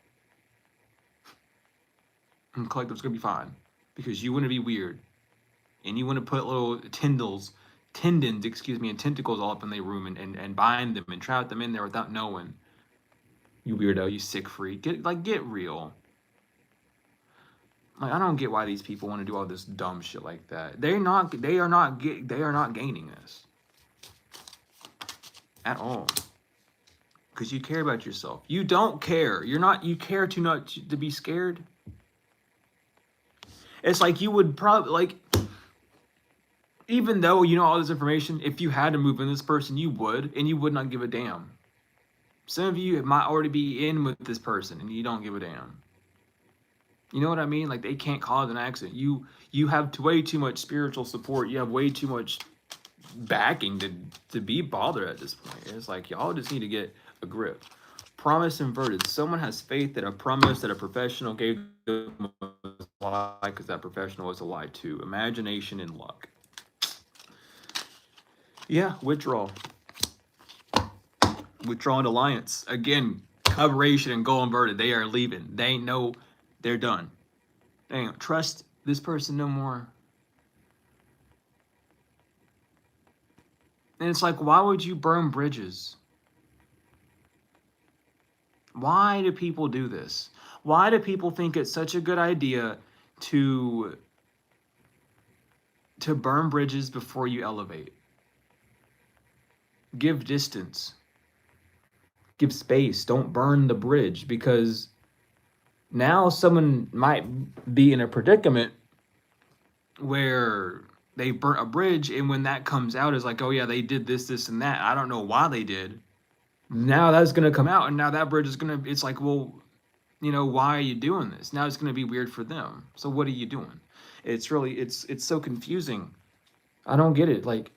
And collective's gonna be fine, because you want to be weird, and you want to put little tendons, and tentacles all up in their room, and bind them and trap them in there without knowing. You weirdo, you sick freak. Get real. Like, I don't get why these people want to do all this dumb shit like that. They are not gaining this at all. Because you care about yourself. You don't care. You care too much to be scared. It's like you would probably, like, even though you know all this information, if you had to move in this person, you would, and you would not give a damn. Some of you might already be in with this person, and you don't give a damn. You know what I mean? Like, they can't cause an accident. You have way too much spiritual support. You have way too much backing to be bothered at this point. It's like, y'all just need to get a grip. Promise inverted. Someone has faith that a promise that a professional gave them was a lie because that professional was a lie too. Imagination and luck. Yeah, withdrawal. Withdrawing alliance. Again, collaboration and go inverted. They are leaving. They know they're done. They don't trust this person no more. And it's like, why would you burn bridges? Why do people do this? Why do people think it's such a good idea to burn bridges before you elevate? Give distance. Give space. Don't burn the bridge, because now someone might be in a predicament where they burnt a bridge, and when that comes out, is like, oh yeah, they did this, this, and that. I don't know why they did. Now that's gonna come out, and now that bridge is gonna. It's like, well, you know, why are you doing this? Now it's gonna be weird for them. So what are you doing? It's really, it's so confusing. I don't get it. Like,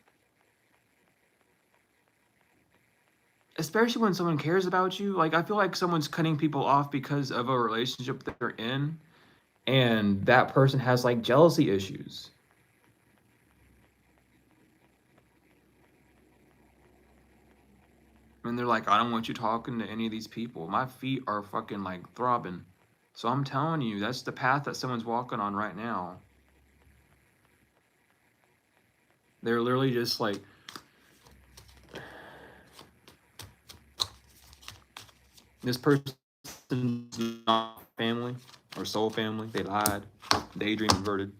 especially when someone cares about you. Like, I feel like someone's cutting people off because of a relationship that they're in, and that person has like jealousy issues. And they're like, I don't want you talking to any of these people. My feet are fucking like throbbing. So I'm telling you, that's the path that someone's walking on right now. They're literally just like, this person's not family or soul family. They lied. Daydream inverted.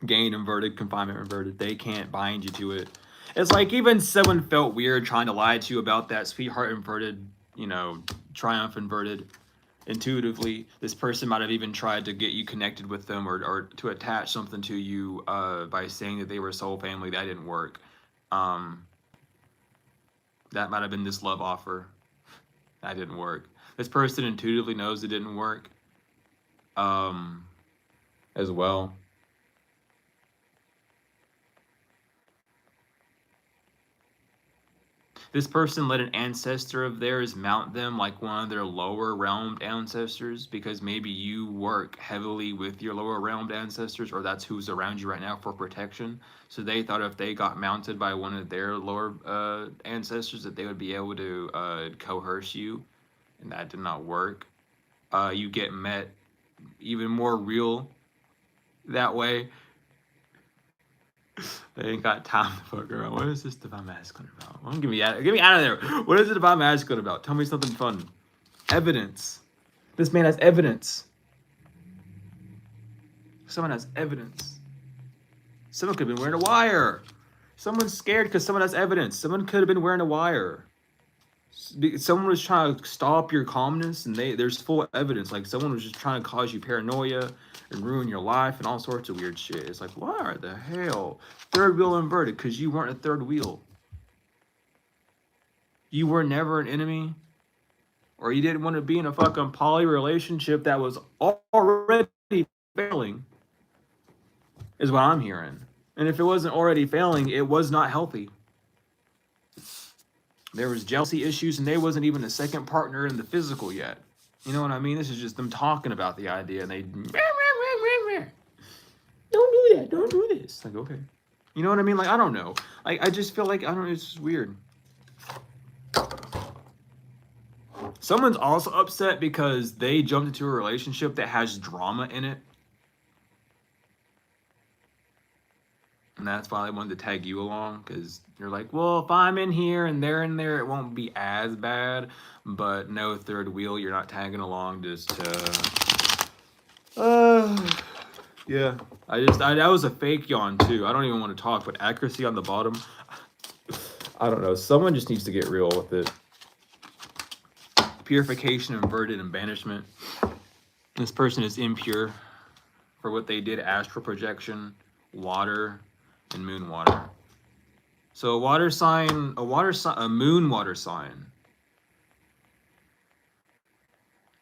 Gain inverted. Confinement inverted. They can't bind you to it. It's like, even someone felt weird trying to lie to you about that. Sweetheart inverted, you know, triumph inverted. Intuitively, this person might have even tried to get you connected with them, or to attach something to you by saying that they were soul family. That didn't work. That might have been this love offer. That didn't work. This person intuitively knows it didn't work as well. This person let an ancestor of theirs mount them like one of their lower realmed ancestors, because maybe you work heavily with your lower realmed ancestors, or that's who's around you right now for protection. So they thought if they got mounted by one of their lower ancestors that they would be able to coerce you, and that did not work. You get met even more real that way. They ain't got time to fuck around. What is this divine masculine about? Well, get me out of there. What is the divine masculine about? Tell me something fun. Evidence. This man has evidence. Someone has evidence. Someone could have been wearing a wire. Someone's scared because someone has evidence. Someone could have been wearing a wire. Someone was trying to stop your calmness, and there's full evidence. Like, someone was just trying to cause you paranoia and ruin your life and all sorts of weird shit. It's like, why the hell? Third wheel inverted, because you weren't a third wheel. You were never an enemy, or you didn't want to be in a fucking poly relationship that was already failing, is what I'm hearing. And if it wasn't already failing, it was not healthy. There was jealousy issues, and they wasn't even a second partner in the physical yet. You know what I mean? This is just them talking about the idea, and they don't do that, don't do this. Like, okay. You know what I mean? Like, I don't know. Like, I just feel like, I don't know, it's just weird. Someone's also upset because they jumped into a relationship that has drama in it. And that's why they wanted to tag you along, because you're like, well, if I'm in here and they're in there, it won't be as bad. But no third wheel, you're not tagging along just to... yeah. That was a fake yawn too. I don't even want to talk, but accuracy on the bottom. I don't know. Someone just needs to get real with it. Purification, inverted, and banishment. This person is impure. for what they did: astral projection, water, and moon water. So a water sign, a moon water sign,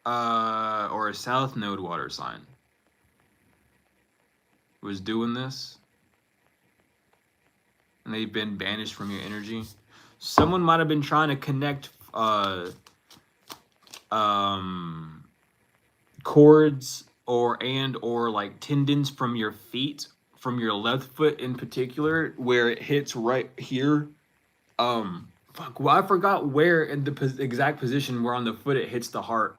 or a south node water sign was doing this, and they've been banished from your energy. Someone might have been trying to connect cords or like tendons from your feet, from your left foot in particular, where it hits right here. Fuck, well, I forgot where in the exact position where on the foot it hits the heart.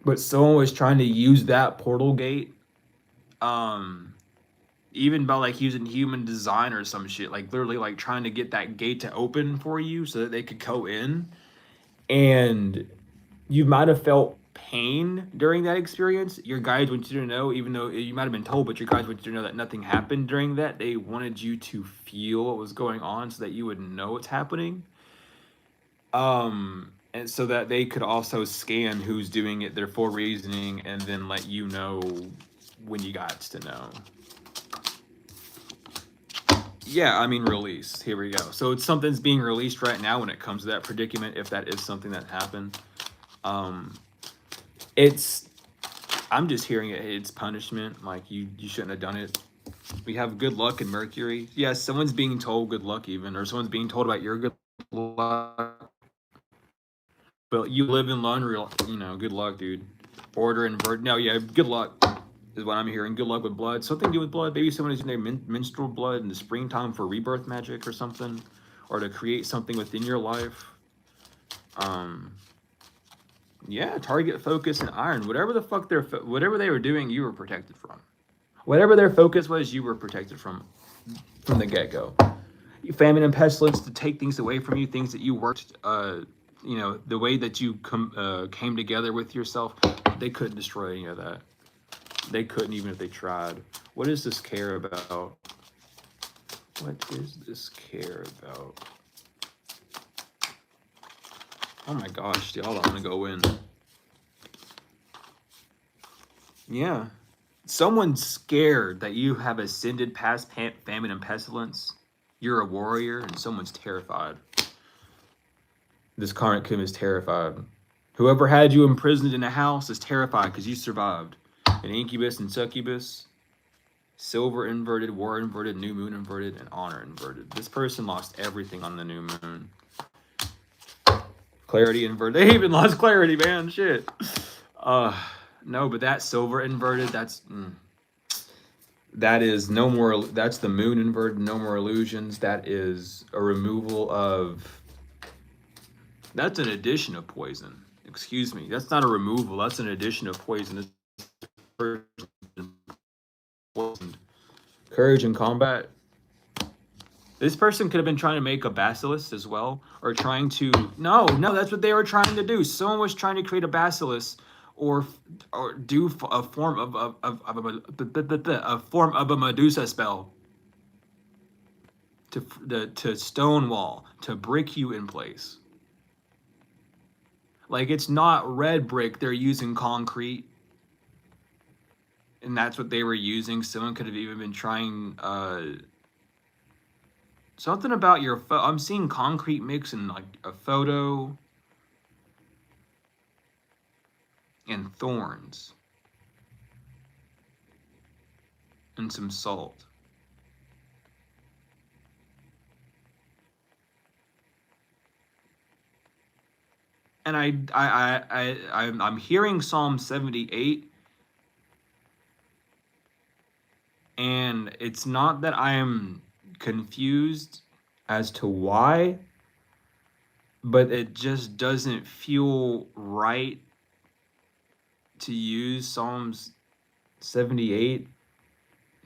But someone was trying to use that portal gate, even by like using human design or some shit, like literally like trying to get that gate to open for you so that they could go in. And you might have felt pain during that experience. Your guides want you to know, even though you might have been told, but your guides want you to know that nothing happened during that. They wanted you to feel what was going on so that you would know what's happening. And so that they could also scan who's doing it, their full reasoning, and then let you know when you got to know. Yeah, I mean, release. Here we go. So it's something's being released right now when it comes to that predicament, if that is something that happened. I'm just hearing it's punishment. Like you shouldn't have done it. We have good luck and Mercury. Yeah, someone's being told good luck even, or someone's being told about your good luck. But you live in Unreal, good luck, dude. Order and Bird. No, yeah, good luck is what I'm hearing. Good luck with blood. Something to do with blood. Maybe someone is in their menstrual blood in the springtime for rebirth magic or something, or to create something within your life. Yeah, target, focus, and iron. Whatever the fuck whatever they were doing, you were protected from. Whatever their focus was, you were protected from the get-go. Famine and pestilence to take things away from you, things that you worked, the way that you came together with yourself. They couldn't destroy any of that. They couldn't even if they tried. What does this care about? What does this care about? Oh my gosh, dude, hold on, I'm gonna go in. Yeah. Someone's scared that you have ascended past famine and pestilence. You're a warrior, and someone's terrified. This karmic kum is terrified. Whoever had you imprisoned in a house is terrified because you survived. An incubus and succubus, silver inverted, war inverted, new moon inverted, and honor inverted. This person lost everything on the new moon. Clarity inverted. They even lost clarity, man. Shit. No, but that silver inverted, that is no more. That's the moon inverted, no more illusions. That is a removal of. That's an addition of poison. Excuse me. That's not a removal. That's an addition of poison. This person poisoned. Courage in combat. This person could have been trying to make a basilisk as well, or trying to. No, that's what they were trying to do. Someone was trying to create a basilisk, or do a form of a Medusa spell to stonewall, to brick you in place. Like, it's not red brick, they're using concrete. And that's what they were using. Someone could have even been trying something about your I'm seeing concrete mix in like a photo. And thorns. And some salt. And I'm hearing Psalm 78. And it's not that I'm confused as to why, but it just doesn't feel right to use Psalms 78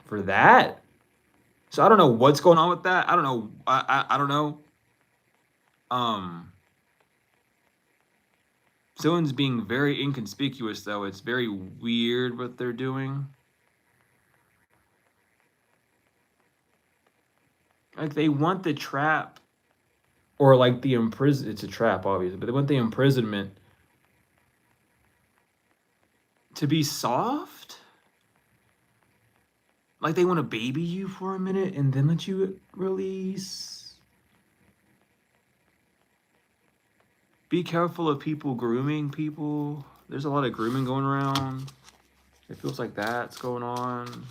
for that. So I don't know what's going on with that. I don't know. I don't know. Someone's being very inconspicuous, though. It's very weird what they're doing. Like, they want the trap, or like the imprison. It's a trap, obviously, but they want the imprisonment to be soft. Like they want to baby you for a minute and then let you release. Be careful of people grooming people. There's a lot of grooming going around. It feels like that's going on.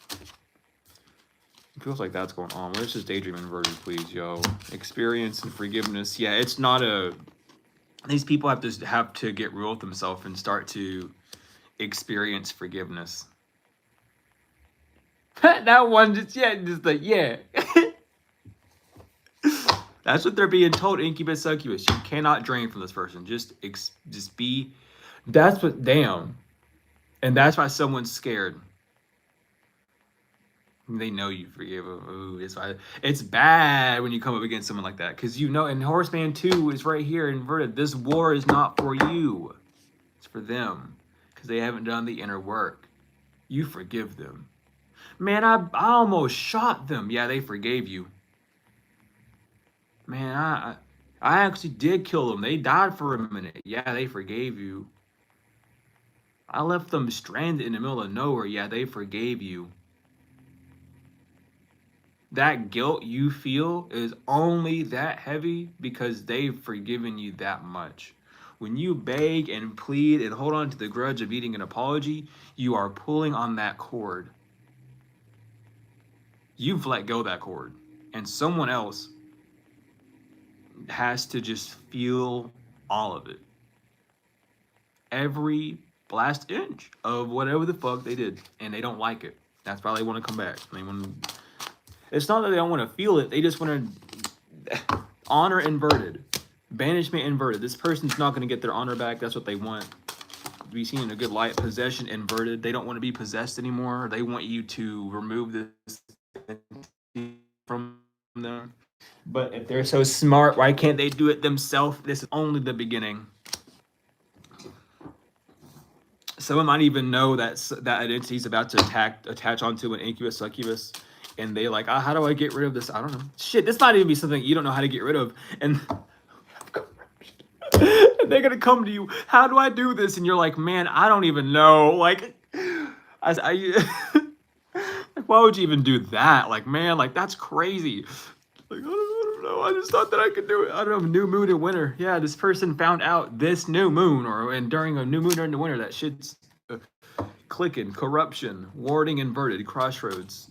It feels like that's going on. Where's this daydream inverted, please, yo? Experience and forgiveness. Yeah, it's not a... These people have to get real with themselves and start to experience forgiveness. That one just like, yeah. That's what they're being told, incubus, succubus. You cannot drain from this person. Just be. That's what, damn. And that's why someone's scared. They know you forgive them. Ooh, it's bad when you come up against someone like that. Because you know, and Horseman 2 is right here inverted. This war is not for you. It's for them. Because they haven't done the inner work. You forgive them. Man, I almost shot them. Yeah, they forgave you. Man, I actually did kill them. They died for a minute. Yeah, they forgave you. I left them stranded in the middle of nowhere. Yeah, they forgave you. That guilt you feel is only that heavy because they've forgiven you that much. When you beg and plead and hold on to the grudge of eating an apology, you are pulling on that cord. You've let go of that cord. And someone else has to just feel all of it. Every last inch of whatever the fuck they did. And they don't like it. That's why they want to come back. It's not that they don't want to feel it. They just want to honor inverted. Banishment inverted. This person's not going to get their honor back. That's what they want. Be seen in a good light. Possession inverted. They don't want to be possessed anymore. They want you to remove this from them. But if they're so smart, why can't they do it themselves? This is only the beginning. Someone might even know that identity is about to attach onto an incubus, succubus. And they like, how do I get rid of this? I don't know. Shit, this might even be something you don't know how to get rid of. And they're going to come to you. How do I do this? And you're like, man, I don't even know. Like, why would you even do that? Like, man, like, that's crazy. Like, I don't know. I just thought that I could do it. I don't know. New moon in winter. Yeah, this person found out this new moon and during a new moon during the winter, that shit's clicking, corruption, warding inverted, crossroads.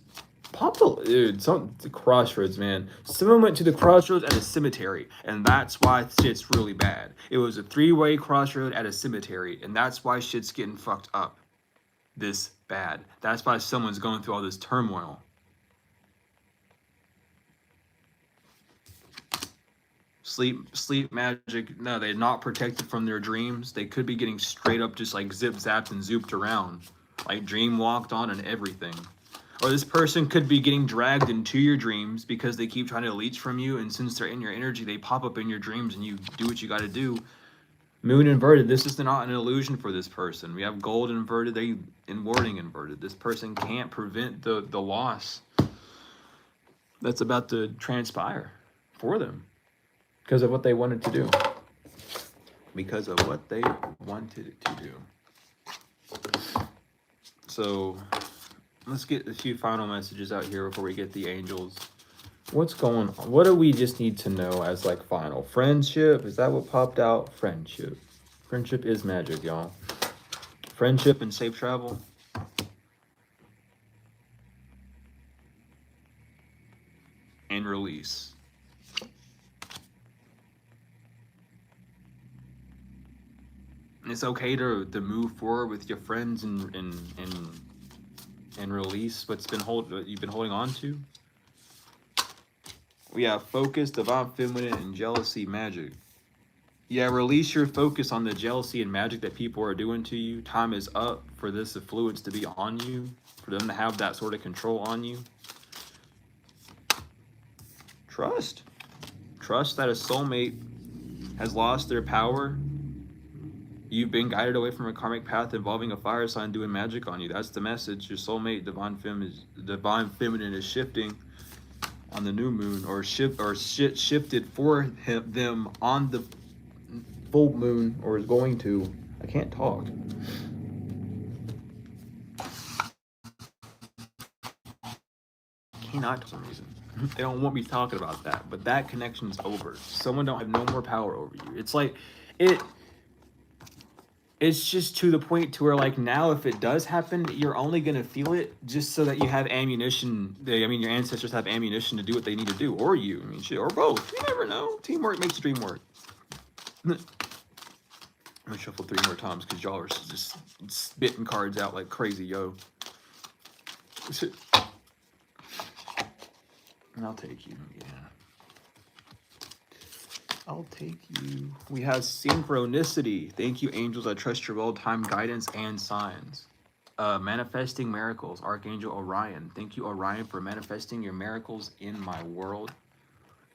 Dude, the crossroads, man. Someone went to the crossroads at a cemetery, and that's why shit's really bad. It was a 3-way crossroad at a cemetery, and that's why shit's getting fucked up this bad. That's why someone's going through all this turmoil. Sleep magic. No, they're not protected from their dreams. They could be getting straight up just like zip zapped and zooped around, like dream walked on and everything. Or this person could be getting dragged into your dreams because they keep trying to leech from you, and since they're in your energy, they pop up in your dreams and you do what you got to do. Moon inverted. This is not an illusion for this person. We have gold inverted, and warding inverted. This person can't prevent the loss that's about to transpire for them because of what they wanted to do. Because of what they wanted to do. So let's get a few final messages out here before we get the angels. What's going on? What do we just need to know as like final? Friendship? Is that what popped out? Friendship. Friendship is magic, y'all. Friendship and safe travel. And release. It's okay to move forward with your friends and release what you've been holding on to. We have focus, divine feminine, and jealousy magic. Yeah, release your focus on the jealousy and magic that people are doing to you. Time is up for this influence to be on you, for them to have that sort of control on you. Trust. Trust that a soulmate has lost their power. You've been guided away from a karmic path involving a fire sign doing magic on you. That's the message. Your soulmate, divine feminine, is shifting on the new moon, or shifted for them on the full moon, or is going to. I can't talk. cannot for some reason. They don't want me talking about that, but that connection's over. Someone don't have no more power over you. It's like it it's just to the point to where like now if it does happen, you're only gonna feel it just so that you have ammunition. Your ancestors have ammunition to do what they need to do, or you. I mean, shit, or both. You never know. Teamwork makes the dream work. I'm gonna shuffle 3 more times because y'all are just spitting cards out like crazy, yo. And I'll take you, yeah. I'll take you. We have synchronicity. Thank you, angels. I trust your well-timed guidance and signs. Manifesting miracles. Archangel Orion. Thank you, Orion, for manifesting your miracles in my world.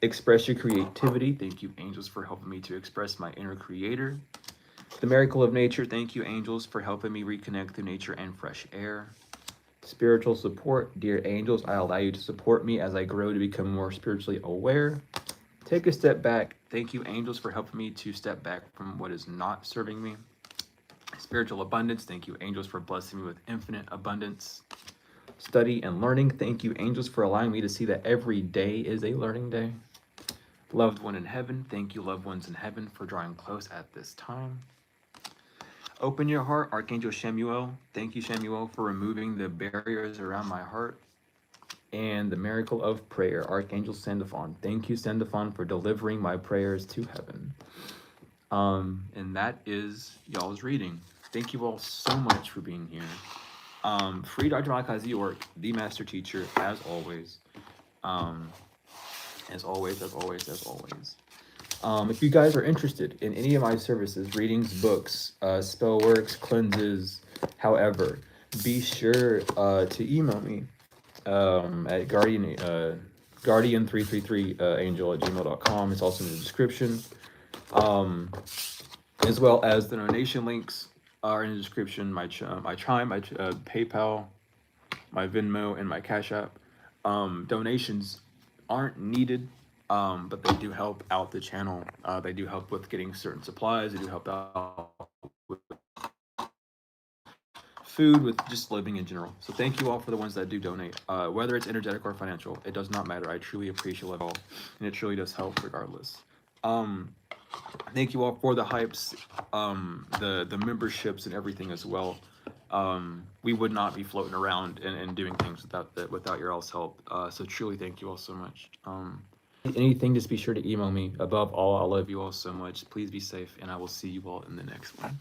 Express your creativity. Thank you, angels, for helping me to express my inner creator. The miracle of nature. Thank you, angels, for helping me reconnect through nature and fresh air. Spiritual support. Dear angels, I allow you to support me as I grow to become more spiritually aware. Take a step back. Thank you, angels, for helping me to step back from what is not serving me. Spiritual abundance. Thank you, angels, for blessing me with infinite abundance. Study and learning. Thank you, angels, for allowing me to see that every day is a learning day. Loved one in heaven. Thank you, loved ones in heaven, for drawing close at this time. Open your heart. Archangel Shemuel. Thank you, Shemuel, for removing the barriers around my heart. And the miracle of prayer, Archangel Sandalphon. Thank you, Sandalphon, for delivering my prayers to heaven. And that is y'all's reading. Thank you all so much for being here. Free Dr. Malachi York, the master teacher, as always. As always. If you guys are interested in any of my services, readings, books, spell works, cleanses, however, be sure to email me at guardian333angel@gmail.com. It's also in the description, as well as the donation links are in the description. My Chime, my PayPal, my Venmo, and my Cash App. Donations aren't needed, but they do help out the channel. They do help with getting certain supplies. They do help out with food, with just living in general. So thank you all for the ones that do donate, whether it's energetic or financial. It does not matter. I truly appreciate it all, and it truly does help regardless. Thank you all for the hypes, the memberships and everything as well. We would not be floating around and doing things without your all's help. So truly thank you all so much. Anything, just be sure to email me. Above all, I love you all so much. Please be safe, and I will see you all in the next one.